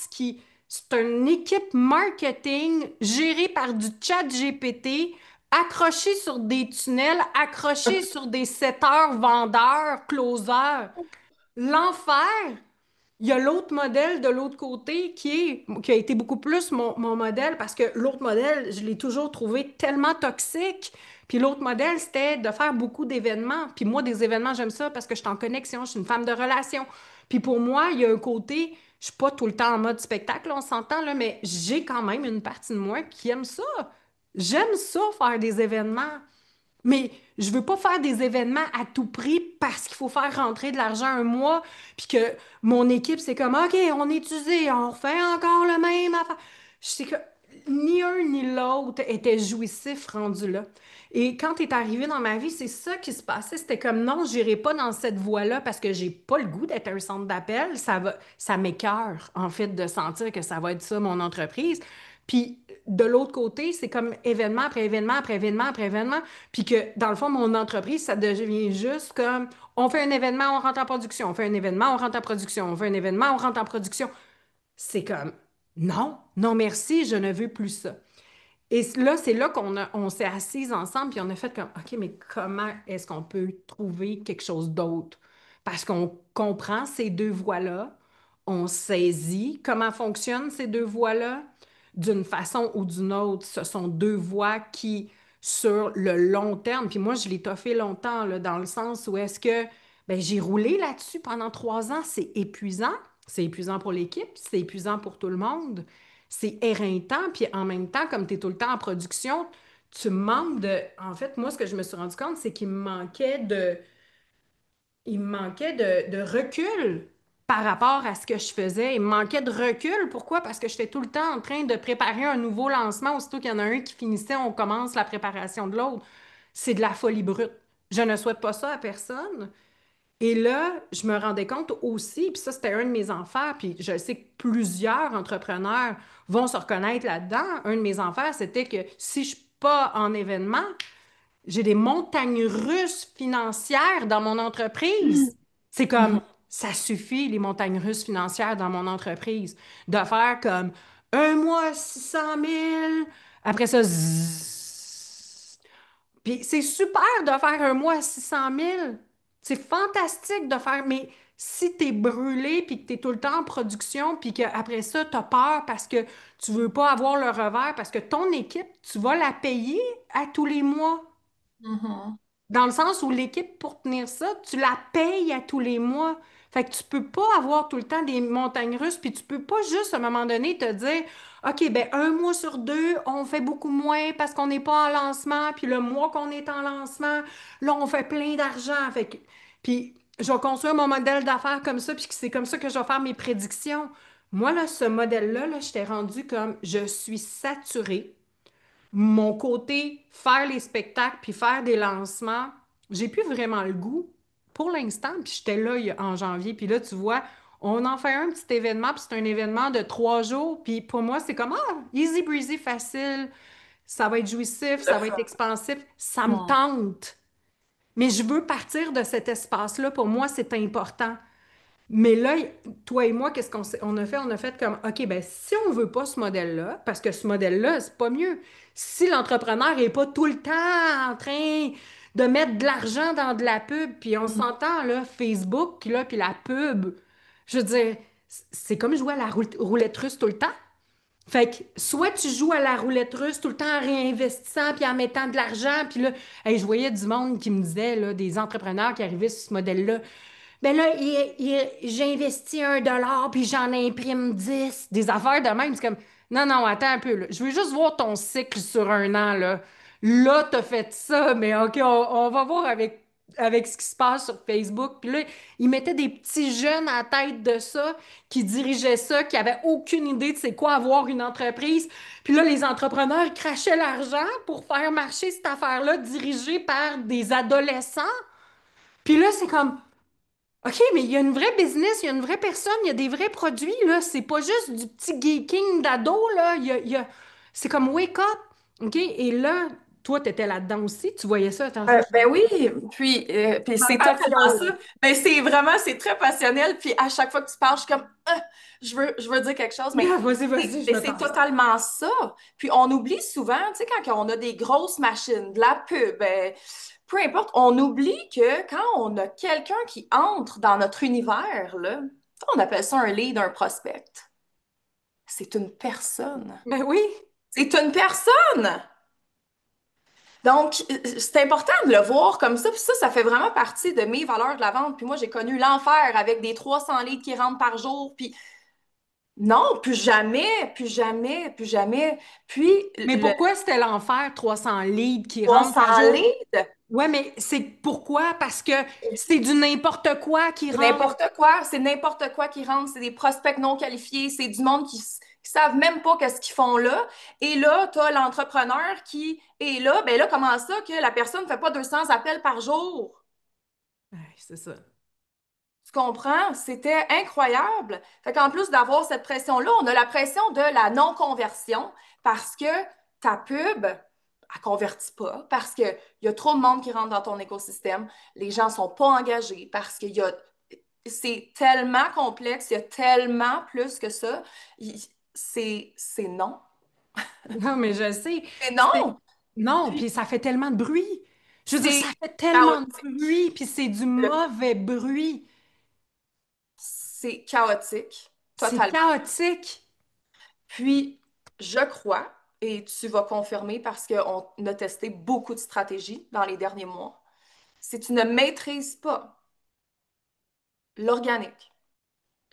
c'est une équipe marketing gérée par du chat GPT, accrochée sur des tunnels, accrochée sur des setteurs, vendeurs, closers. L'enfer! il y a l'autre modèle de l'autre côté qui a été beaucoup plus mon modèle parce que l'autre modèle, je l'ai toujours trouvé tellement toxique. Puis l'autre modèle, c'était de faire beaucoup d'événements. Puis moi, des événements, j'aime ça parce que je suis en connexion, je suis une femme de relation. Puis pour moi, il y a un côté, je suis pas tout le temps en mode spectacle, là, on s'entend, là, mais j'ai quand même une partie de moi qui aime ça. J'aime ça, faire des événements. Mais je veux pas faire des événements à tout prix parce qu'il faut faire rentrer de l'argent un mois, puis que mon équipe, c'est comme, OK, on est usé, on refait encore le même affaire. Je sais que ni un ni l'autre était jouissif rendu là. Et quand tu es arrivé dans ma vie, c'est ça qui se passait. C'était comme, non, j'irai pas dans cette voie-là parce que j'ai pas le goût d'être un centre d'appel. Ça m'écœure, en fait, de sentir que ça va être ça, mon entreprise. Puis de l'autre côté, c'est comme événement après événement après événement après événement. Puis que dans le fond, mon entreprise, ça devient juste comme on fait un événement, on rentre en production, on fait un événement, on rentre en production, on fait un événement, on rentre en production. C'est comme non, non merci, je ne veux plus ça. Et là, c'est là on s'est assis ensemble puis on a fait comme OK, mais comment est-ce qu'on peut trouver quelque chose d'autre? Parce qu'on comprend ces deux voies-là, on saisit comment fonctionnent ces deux voies-là. D'une façon ou d'une autre, ce sont deux voies qui, sur le long terme, puis moi, je l'ai toffé longtemps, là, dans le sens où est-ce que ben, j'ai roulé là-dessus pendant 3 ans, c'est épuisant. C'est épuisant pour l'équipe, c'est épuisant pour tout le monde. C'est éreintant, puis en même temps, comme tu es tout le temps en production, tu manques de... En fait, moi, ce que je me suis rendu compte, c'est qu'il me manquait de... Il me manquait de recul par rapport à ce que je faisais. Il me manquait de recul. Pourquoi? Parce que j'étais tout le temps en train de préparer un nouveau lancement. Aussitôt qu'il y en a un qui finissait, on commence la préparation de l'autre. C'est de la folie brute. Je ne souhaite pas ça à personne. Et là, je me rendais compte aussi, puis ça, c'était un de mes enfers, puis je sais que plusieurs entrepreneurs vont se reconnaître là-dedans. Un de mes enfers, c'était que si je suis pas en événement, j'ai des montagnes russes financières dans mon entreprise. C'est comme, Mhm. ça suffit, les montagnes russes financières dans mon entreprise. De faire comme un mois 600 000, après ça, zzz. Puis c'est super de faire un mois à 600 000. C'est fantastique de faire, mais si t'es brûlé puis que t'es tout le temps en production puis qu'après ça, t'as peur parce que tu veux pas avoir le revers parce que ton équipe, tu vas la payer à tous les mois. Mhm. Dans le sens où l'équipe, pour tenir ça, tu la payes à tous les mois. Fait que tu peux pas avoir tout le temps des montagnes russes, puis tu peux pas juste à un moment donné te dire, OK, ben un mois sur deux, on fait beaucoup moins parce qu'on n'est pas en lancement, puis le mois qu'on est en lancement, là, on fait plein d'argent. Fait que, puis je vais construire mon modèle d'affaires comme ça, puis c'est comme ça que je vais faire mes prédictions. Moi, là, ce modèle-là, là, je t'ai rendu comme je suis saturée. Mon côté faire les spectacles puis faire des lancements, j'ai plus vraiment le goût pour l'instant. Puis j'étais là en janvier. Puis là, tu vois, on en fait un petit événement, puis c'est un événement de 3 jours. Puis pour moi, c'est comme, ah, easy breezy, facile. Ça va être jouissif, Le ça va être fun. expansif. Ça me Mhm. tente. Mais je veux partir de cet espace-là. Pour moi, c'est important. Mais là, toi et moi, qu'est-ce on a fait? On a fait comme, OK, ben si on veut pas ce modèle-là, parce que ce modèle-là, c'est pas mieux. Si l'entrepreneur est pas tout le temps en train de mettre de l'argent dans de la pub, puis on Mhm. s'entend, là, Facebook, là, puis la pub, je veux dire, c'est comme jouer à la roulette russe tout le temps. Fait que soit tu joues à la roulette russe tout le temps en réinvestissant puis en mettant de l'argent, puis là, hey, je voyais du monde qui me disait, là, des entrepreneurs qui arrivaient sur ce modèle-là. Ben là, j'ai investi 1 dollar, puis j'en imprime 10. Des affaires de même. C'est comme, non, non, attends un peu, là. Je veux juste voir ton cycle sur un an, là. Là, t'as fait ça, mais OK, on va voir avec ce qui se passe sur Facebook. Puis là, ils mettaient des petits jeunes à la tête de ça, qui dirigeaient ça, qui avaient aucune idée de c'est quoi avoir une entreprise. Puis là, les entrepreneurs, ils crachaient l'argent pour faire marcher cette affaire-là, dirigée par des adolescents. Puis là, c'est comme, OK, mais il y a une vraie business, il y a une vraie personne, il y a des vrais produits, là. C'est pas juste du petit geeking d'ado, là. C'est comme wake up. OK? Et là, toi, t'étais là-dedans aussi. Tu voyais ça. Attends, je Ben oui, puis ma c'est totalement passion. ça. Ben c'est vraiment, c'est très passionnel. Puis à chaque fois que tu parles, je suis comme, je veux dire quelque chose, mais Vas-y, vas-y, je mais me c'est tasse. totalement ça. Puis on oublie souvent, tu sais, quand on a des grosses machines, de la pub, peu importe, on oublie que quand on a quelqu'un qui entre dans notre univers, là, On appelle ça un lead, un prospect. C'est une personne. Ben oui. C'est une personne! Donc, c'est important de le voir comme ça. Puis ça fait vraiment partie de mes valeurs de la vente. Puis moi, j'ai connu l'enfer avec des 300 leads qui rentrent par jour. Puis non, plus jamais, plus jamais, plus jamais. Puis Mais le pourquoi c'était l'enfer, 300 leads qui rentrent par 300 jour? leads, Ouais, mais c'est pourquoi? Parce que c'est du n'importe quoi qui c'est rentre. n'importe quoi. C'est n'importe quoi qui rentre. C'est des prospects non qualifiés. C'est du monde qui savent même pas qu'est-ce qu'ils font là. Et là, tu as l'entrepreneur qui est là. Ben là, comment ça que la personne ne fait pas 200 appels par jour? Ouais, c'est ça. Tu comprends? C'était incroyable. Fait qu'en plus d'avoir cette pression-là, on a la pression de la non-conversion parce que ta pub, elle convertit pas, parce qu'il y a trop de monde qui rentre dans ton écosystème. Les gens sont pas engagés parce qu'il y a... C'est tellement complexe, il y a tellement plus que ça. C'est non. Non, mais je sais. C'est C'est... non. Non, Puis puis ça fait tellement de bruit. Je veux dire, ça c'est fait tellement de chaotique. bruit, puis c'est du Le- mauvais bruit. C'est chaotique, C'est totalement. chaotique. Puis, je crois, et tu vas confirmer parce qu'on a testé beaucoup de stratégies dans les derniers mois, si tu ne maîtrises pas l'organique,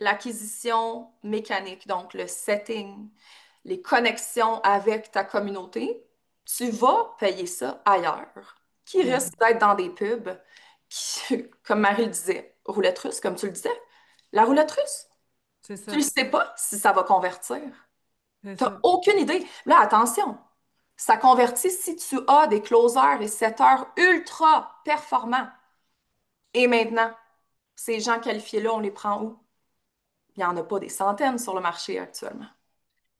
l'acquisition mécanique, donc le setting, les connexions avec ta communauté, tu vas payer ça ailleurs, qui Ben, risque d'être dans des pubs qui, comme Marie le disait, roulette russe, comme tu le disais, la roulette russe, c'est tu ne ça. sais pas si ça va convertir. C'est Tu n'as ça. aucune idée. Là, attention, ça convertit si tu as des closers et setters ultra performants. Et maintenant, ces gens qualifiés-là, on les prend où? Il n'y en a pas des centaines sur le marché actuellement.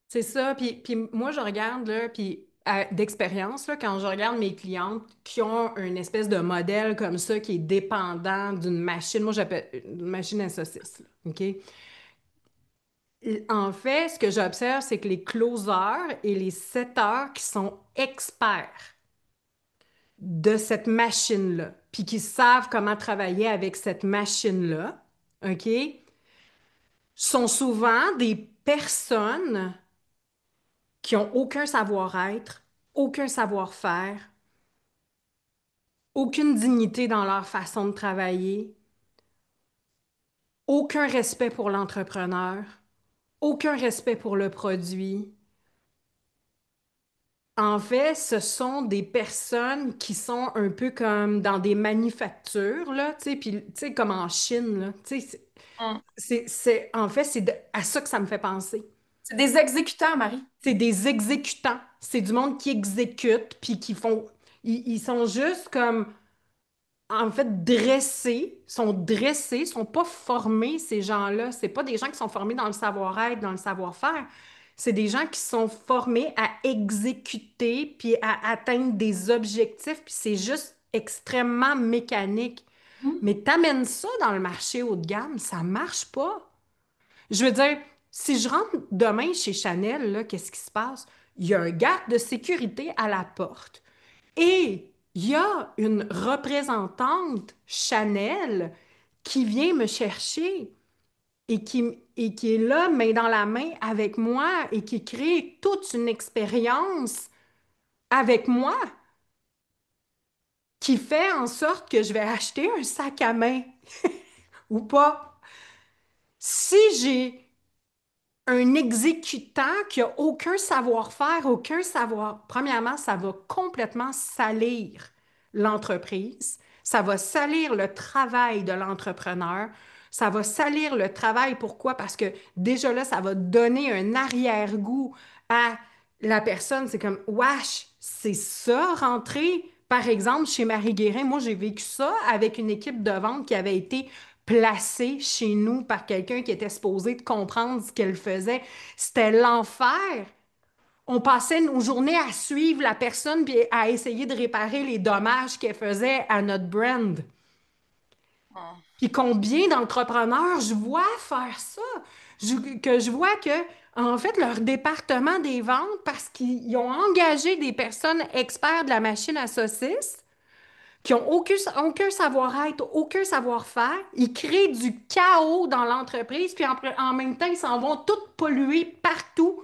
C'est ça. Puis moi, je regarde, là, puis d'expérience, là, quand je regarde mes clientes qui ont une espèce de modèle comme ça qui est dépendant d'une machine, moi, j'appelle une machine à saucisse, là, OK? En fait, ce que j'observe, c'est que les closers et les setters qui sont experts de cette machine-là, puis qui savent comment travailler avec cette machine-là, OK, sont souvent des personnes qui ont aucun savoir-être, aucun savoir-faire, aucune dignité dans leur façon de travailler, aucun respect pour l'entrepreneur, aucun respect pour le produit. En fait, ce sont des personnes qui sont un peu comme dans des manufactures, là, tu sais, puis, tu sais, comme en Chine, là, tu sais, Hum. en fait, à ça que ça me fait penser. C'est des exécutants, Marie. C'est des exécutants. C'est du monde qui exécute, puis qui font, ils sont juste comme, en fait, sont pas formés, ces gens-là. C'est pas des gens qui sont formés dans le savoir-être, dans le savoir-faire. C'est des gens qui sont formés à exécuter puis à atteindre des objectifs, puis c'est juste extrêmement mécanique. Hum. Mais t'amènes ça dans le marché haut de gamme, ça marche pas. Je veux dire, si je rentre demain chez Chanel, là, qu'est-ce qui se passe? Il y a un garde de sécurité à la porte. Et il y a une représentante Chanel qui vient me chercher et qui est là, main dans la main avec moi et qui crée toute une expérience avec moi qui fait en sorte que je vais acheter un sac à main ou pas. Si j'ai un exécutant qui a aucun savoir-faire, aucun savoir. Premièrement, ça va complètement salir l'entreprise, ça va salir le travail de l'entrepreneur, ça va salir le travail. Pourquoi? Parce que déjà là, ça va donner un arrière-goût à la personne. C'est comme, wesh, c'est ça, rentrer. Par exemple, chez Marie Guérin, moi, j'ai vécu ça avec une équipe de vente qui avait été placée chez nous par quelqu'un qui était supposé de comprendre ce qu'elle faisait. C'était l'enfer. On passait nos journées à suivre la personne puis à essayer de réparer les dommages qu'elle faisait à notre brand. Hum. Puis combien d'entrepreneurs je vois faire ça? Que je vois que, en fait, leur département des ventes, parce qu'ils ont engagé des personnes experts de la machine à saucisses, qui ont aucun savoir-être, aucun savoir-faire. Ils créent du chaos dans l'entreprise, puis en même temps, ils s'en vont tout polluer partout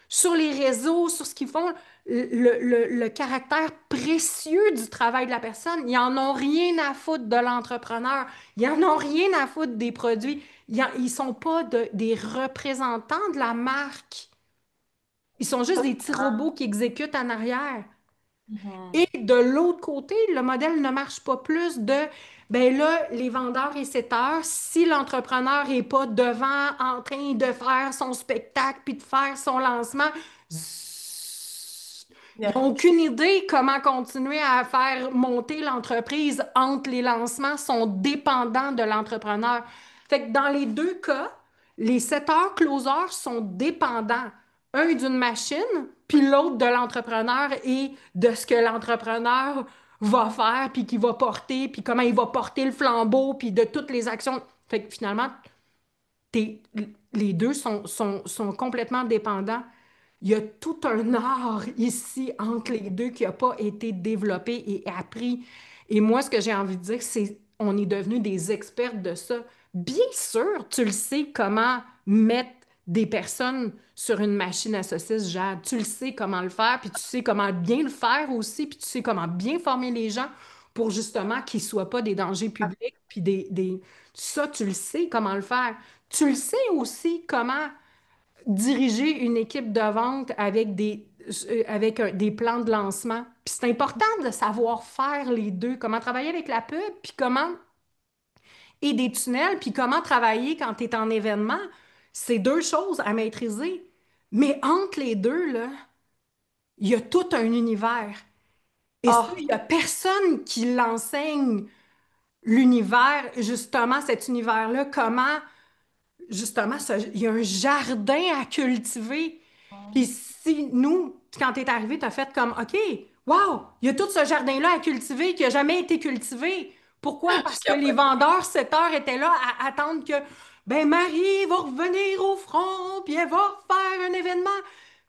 sur les réseaux, sur ce qu'ils font, le caractère précieux du travail de la personne. Ils en ont rien à foutre de l'entrepreneur. Ils en ont rien à foutre des produits. Ils sont pas des représentants de la marque. Ils sont juste des petits robots qui exécutent en arrière. Mhm. Et de l'autre côté, le modèle ne marche pas plus ben là, les vendeurs et setteurs, si l'entrepreneur n'est pas devant en train de faire son spectacle puis de faire son lancement, zzz, Il y ils a n'ont aucune idée comment continuer à faire monter l'entreprise entre les lancements, sont dépendants de l'entrepreneur. Fait que dans les deux cas, les setteurs closers sont dépendants, un d'une machine, puis l'autre de l'entrepreneur et de ce que l'entrepreneur va faire, puis qu'il va porter, puis comment il va porter le flambeau, puis de toutes les actions. Fait que finalement, t'es- les deux sont complètement dépendants. Il y a tout un art ici entre les deux qui n'a pas été développé et appris. Et moi, ce que j'ai envie de dire, c'est on est devenus des experts de ça. Bien sûr, tu le sais comment mettre des personnes sur une machine à saucisses, Jade. Tu le sais comment le faire, puis tu sais comment bien le faire aussi, puis tu sais comment bien former les gens pour justement qu'ils ne soient pas des dangers publics, puis Ça, tu le sais comment le faire. Tu le sais aussi comment diriger une équipe de vente avec des plans de lancement. Puis c'est important de savoir faire les deux, comment travailler avec la pub, puis comment et des tunnels, puis comment travailler quand tu es en événement. C'est deux choses à maîtriser. Mais entre les deux, là, il y a tout un univers. Et ça, Ah, il n'y a personne qui l'enseigne, l'univers, justement, cet univers-là, comment justement, il y a un jardin à cultiver. Puis si nous, quand t'es arrivé, t'as fait comme, OK, wow, il y a tout ce jardin-là à cultiver qui n'a jamais été cultivé. Pourquoi? je Parce que les capote. vendeurs 7 heures étaient là à attendre que, ben Marie va revenir au front, puis elle va faire un événement.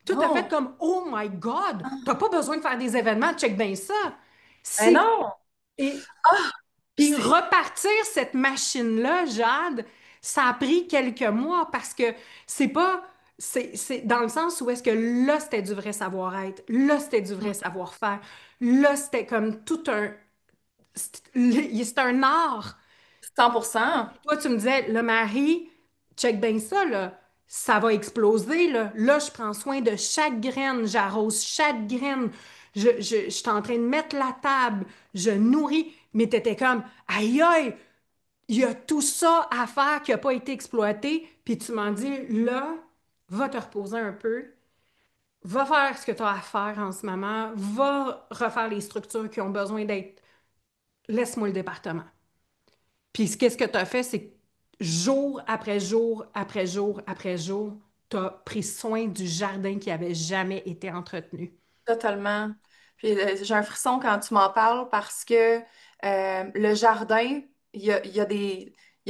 Tout a fait Non. comme, oh my God, t'as pas besoin de faire des événements, check bien ça. Ben C'est, non. et Ah, puis c'est repartir cette machine-là, Jade, ça a pris quelques mois parce que c'est pas, c'est dans le sens où est-ce que là, c'était du vrai savoir-être, là, c'était du vrai savoir-faire, là, c'était comme tout un, c'est un art. 100%. Toi, tu me disais, le mari, check bien ça, là. Ça va exploser, là. Là, je prends soin de chaque graine, j'arrose chaque graine. Je suis en train de mettre la table, je nourris. Mais t'étais comme, aïe, aïe, il y a tout ça à faire qui n'a pas été exploité. Puis tu m'en dis, là, va te reposer un peu. Va faire ce que tu as à faire en ce moment. Va refaire les structures qui ont besoin d'être. Laisse-moi le département. Puis qu'est-ce que tu as fait, c'est que jour après jour, après jour, après jour, tu as pris soin du jardin qui avait jamais été entretenu. Totalement. Puis j'ai un frisson quand tu m'en parles parce que le jardin, il y a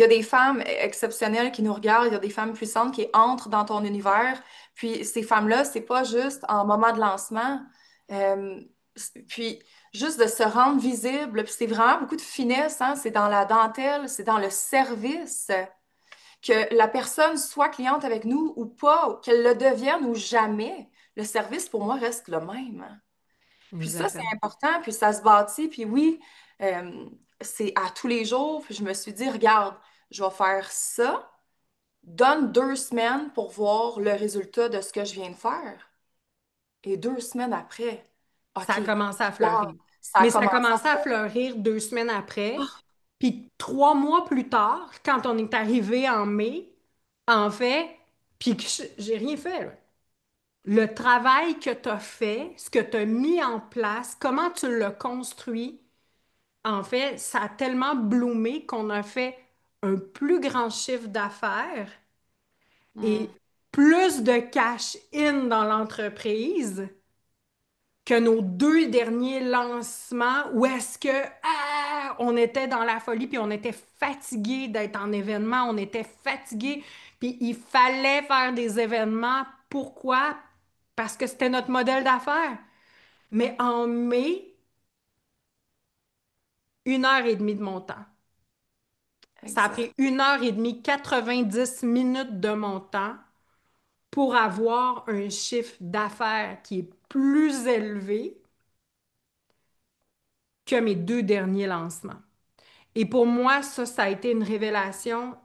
des femmes exceptionnelles qui nous regardent, il y a des femmes puissantes qui entrent dans ton univers. Puis ces femmes-là, c'est pas juste en moment de lancement. Euh, puis juste de se rendre visible, puis c'est vraiment beaucoup de finesse, hein. C'est dans la dentelle, c'est dans le service. Que la personne soit cliente avec nous ou pas, ou qu'elle le devienne ou jamais, le service pour moi reste le même. Puis ça, c'est Exactement. important, puis ça se bâtit, puis oui, euh, c'est à tous les jours. Puis je me suis dit, regarde, je vais faire ça, donne 2 semaines pour voir le résultat de ce que je viens de faire. Et 2 semaines après, Ça OK, a commencé à wow, fleurir. ça a Mais ça a commencé commencé à à fleurir 2 semaines après. faire. Puis 3 mois plus tard, quand on est arrivé en mai, en fait, puis que j'ai rien fait, là. Le travail que tu as fait, ce que tu as mis en place, comment tu l'as construit, en fait, ça a tellement bloomé qu'on a fait un plus grand chiffre d'affaires Hmm. et plus de cash in dans l'entreprise que nos 2 derniers lancements où est-ce que on était dans la folie puis on était fatigué d'être en événement, on était fatigué puis il fallait faire des événements. Pourquoi? Parce que c'était notre modèle d'affaires. Mais en mai, 1 heure et demie de mon temps. Ça a Exact. pris 1 heure et demie, 90 minutes de mon temps pour avoir un chiffre d'affaires qui est plus élevé que mes 2 derniers lancements. Et pour moi, ça a été une révélation.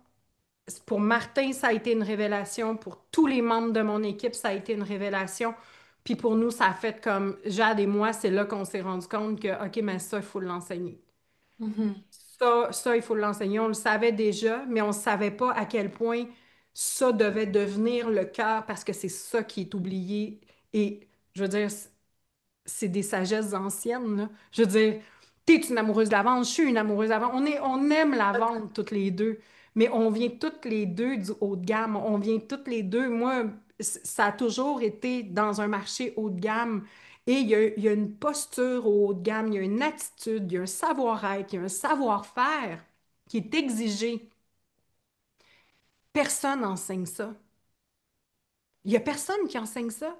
Pour Martin, ça a été une révélation. Pour tous les membres de mon équipe, ça a été une révélation. Puis pour nous, ça a fait comme Jade et moi, c'est là qu'on s'est rendu compte que, OK, mais ça, il faut l'enseigner. Mhm. Ça, il faut l'enseigner. On le savait déjà, mais on ne savait pas à quel point ça devait devenir le cœur parce que c'est ça qui est oublié. Et je veux dire, c'est des sagesses anciennes, là. Je veux dire, t'es une amoureuse de la vente, je suis une amoureuse de la vente. On aime la vente toutes les deux, mais on vient toutes les deux du haut de gamme. On vient toutes les deux. Moi, ça a toujours été dans un marché haut de gamme. Et il y a une posture au haut de gamme, il y a une attitude, il y a un savoir-être, il y a un savoir-faire qui est exigé. Personne n'enseigne ça. Il n'y a personne qui enseigne ça.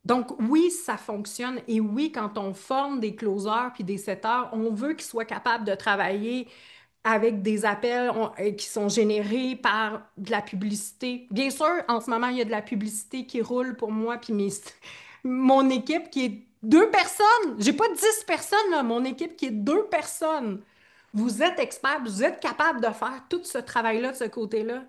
Donc oui, ça fonctionne et oui, quand on forme des closers puis des setters, on veut qu'ils soient capables de travailler avec des appels qui sont générés par de la publicité. Bien sûr, en ce moment, il y a de la publicité qui roule pour moi puis mon équipe qui est 2 personnes. J'ai pas 10 personnes là, mon équipe qui est 2 personnes. Vous êtes expert, vous êtes capable de faire tout ce travail-là de ce côté-là.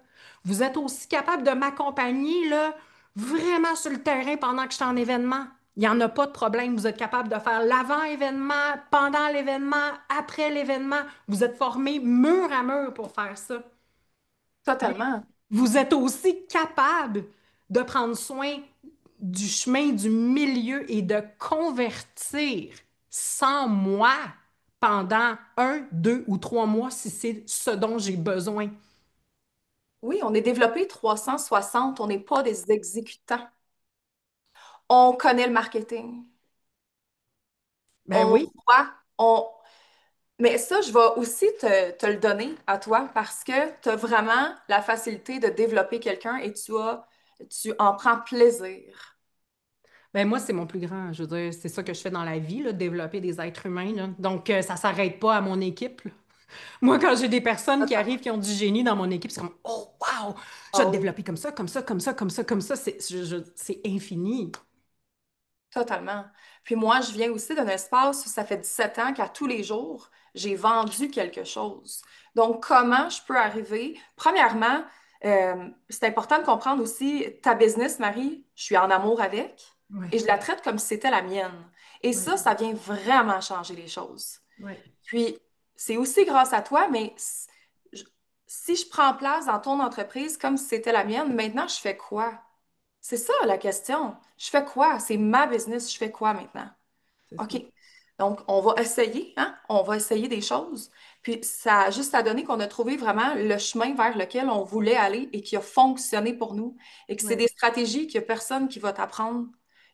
Vous êtes aussi capable de m'accompagner là, vraiment sur le terrain pendant que je suis en événement. Il n'y en a pas de problème. Vous êtes capable de faire l'avant-événement, pendant l'événement, après l'événement. Vous êtes formé mur à mur pour faire ça. Mais Totalement. vous êtes aussi capable de prendre soin du chemin du milieu et de convertir sans moi pendant 1, 2 ou 3 mois si c'est ce dont j'ai besoin. Oui, on est développé 360, on n'est pas des exécutants. On connaît le marketing. Ben On oui, voit, on... Mais ça, je vais aussi te le donner à toi parce que tu as vraiment la facilité de développer quelqu'un et tu en prends plaisir. ben moi c'est mon plus grand. Je veux dire, c'est ça que je fais dans la vie, là, développer des êtres humains, là. Donc ça s'arrête pas à mon équipe, là. Moi, quand j'ai des personnes qui arrivent Totalement. qui ont du génie dans mon équipe, c'est comme oh wow, je vais Ah te oui, développer comme ça, comme ça, comme ça, comme ça, comme ça. C'est infini. totalement. Puis moi, je viens aussi d'un espace où ça fait 17 ans qu'à tous les jours, j'ai vendu quelque chose. Donc, comment je peux arriver? Premièrement, c'est important de comprendre aussi ta business, Marie, je suis en amour avec Oui, et je la traite comme si c'était la mienne. Et oui, ça vient vraiment changer les choses. oui. Puis, c'est aussi grâce à toi, mais je- si je prends place dans ton entreprise comme si c'était la mienne, maintenant, je fais quoi? C'est ça la question. Je fais quoi? C'est ma business, je fais quoi maintenant? C'est ça. OK. Donc, on va essayer, hein? On va essayer des choses. Puis, ça a juste à donner qu'on a trouvé vraiment le chemin vers lequel on voulait aller et qui a fonctionné pour nous. Et que c'est Oui. des stratégies qu'il n'y a personne qui va t'apprendre.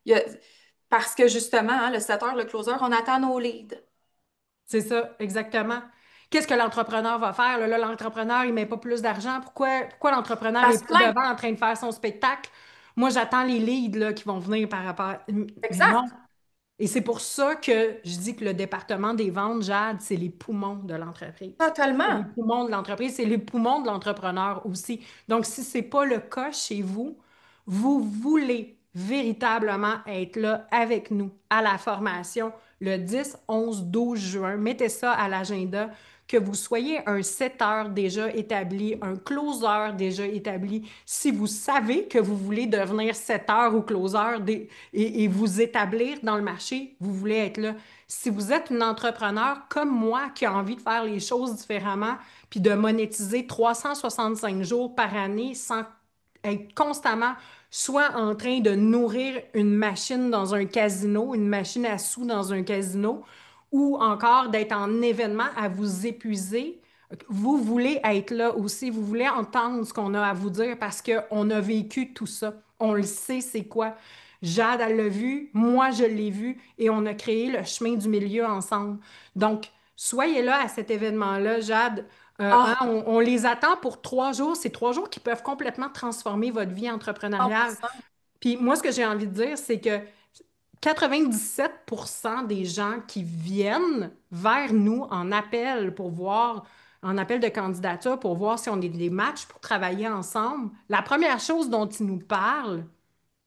Il y a- Parce que justement, hein, le setter, le closer, on attend nos leads. C'est ça, exactement. Qu'est-ce que l'entrepreneur va faire? Là, l'entrepreneur, il met pas plus d'argent. Pourquoi l'entrepreneur Ça est se pas plaint. devant en train de faire son spectacle? Moi, j'attends les leads là, qui vont venir par rapport. Mais non. Exact. Et c'est pour ça que je dis que le département des ventes, Jade, c'est les poumons de l'entreprise. C'est les Totalement. poumons de l'entreprise, c'est les poumons de l'entrepreneur aussi. Donc, si ce n'est pas le cas chez vous, vous voulez véritablement être là avec nous à la formation le 10, 11, 12 juin. Mettez ça à l'agenda, que vous soyez un setter déjà établi, un closer déjà établi. Si vous savez que vous voulez devenir setter ou closer et vous établir dans le marché, vous voulez être là. Si vous êtes une entrepreneur comme moi qui a envie de faire les choses différemment, puis de monétiser 365 jours par année sans être constamment soit en train de nourrir une machine dans un casino, une machine à sous dans un casino, ou encore d'être en événement à vous épuiser. Vous voulez être là aussi, vous voulez entendre ce qu'on a à vous dire parce qu'on a vécu tout ça. On le sait, c'est quoi. Jade, elle l'a vu, moi, je l'ai vu et on a créé le chemin du milieu ensemble. Donc, soyez là à cet événement-là, Jade. Hein, Ah, on les attend pour 3 jours. C'est 3 jours qui peuvent complètement transformer votre vie entrepreneuriale. 100%. Puis moi, ce que j'ai envie de dire, c'est que 97% des gens qui viennent vers nous en appel pour voir, en appel de candidature pour voir si on est des matchs pour travailler ensemble, la première chose dont ils nous parlent,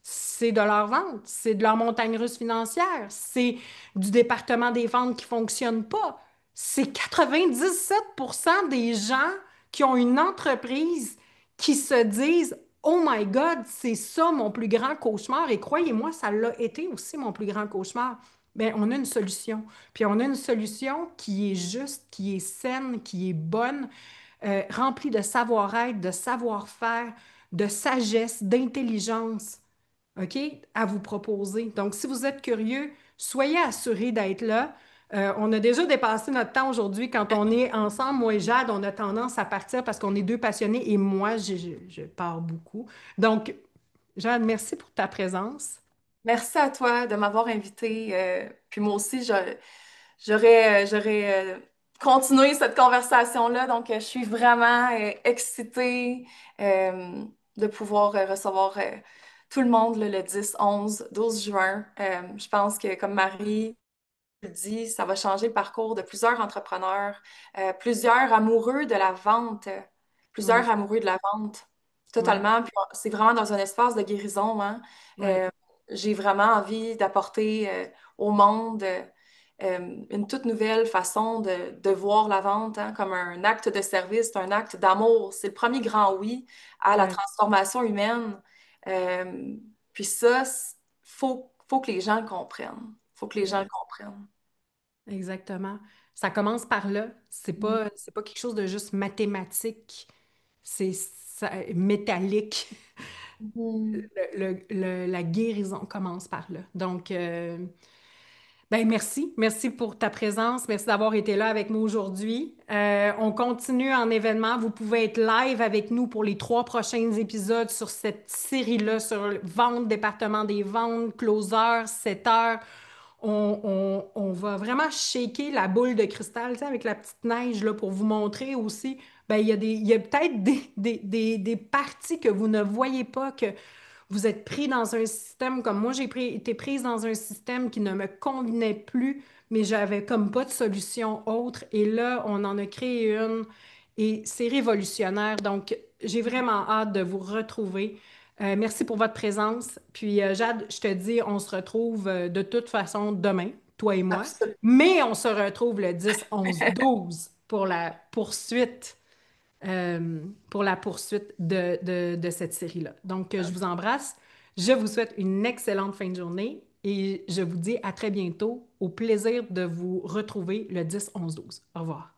c'est de leur vente, c'est de leur montagne russe financière, c'est du département des ventes qui ne fonctionne pas. C'est 97% des gens qui ont une entreprise qui se disent Oh my God, c'est ça mon plus grand cauchemar. Et croyez-moi, ça l'a été aussi mon plus grand cauchemar. Mais on a une solution. Puis on a une solution qui est juste, qui est saine, qui est bonne, remplie de savoir-être, de savoir-faire, de sagesse, d'intelligence. OK, à vous proposer. Donc, si vous êtes curieux, soyez assurés d'être là. On a déjà dépassé notre temps aujourd'hui. Quand on est ensemble, moi et Jade, on a tendance à partir parce qu'on est deux passionnés et moi, je pars beaucoup. Donc, Jade, merci pour ta présence. Merci à toi de m'avoir invité. Puis moi aussi, j'aurais continué cette conversation-là. Donc, je suis vraiment excitée de pouvoir recevoir tout le monde là, le 10, 11, 12 juin. Je pense que, comme Marie dit, ça va changer le parcours de plusieurs entrepreneurs, plusieurs amoureux de la vente, Oui, plusieurs amoureux de la vente, oui, totalement. Puis c'est vraiment dans un espace de guérison, hein. oui, Euh, j'ai vraiment envie d'apporter au monde une toute nouvelle façon de voir la vente, hein, comme un acte de service, un acte d'amour. C'est le premier grand oui à la oui, transformation humaine. Euh, puis ça, faut que les gens le comprennent. Faut que les gens le yes, comprennent. exactement. Ça commence par là. C'est pas quelque chose de juste mathématique. Métallique. Mhm. La guérison commence par là. Donc, ben merci. Merci pour ta présence. Merci d'avoir été là avec nous aujourd'hui. On continue en événement. Vous pouvez être live avec nous pour les 3 prochains épisodes sur cette série-là, sur vente, département des ventes, closer, setter. On va vraiment shaker la boule de cristal, tu sais, avec la petite neige là, pour vous montrer aussi. Ben, il y a peut-être des parties que vous ne voyez pas, que vous êtes pris dans un système comme moi, été prise dans un système qui ne me convenait plus, mais j'avais comme pas de solution autre. Et là, on en a créé une et c'est révolutionnaire. Donc, j'ai vraiment hâte de vous retrouver. Merci pour votre présence. Puis, Jade, je te dis, on se retrouve de toute façon demain, toi et moi, Absolument. mais on se retrouve le 10, 11, 12 pour la poursuite de cette série-là. Donc, je vous embrasse. Je vous souhaite une excellente fin de journée et je vous dis à très bientôt. Au plaisir de vous retrouver le 10, 11, 12. Au revoir.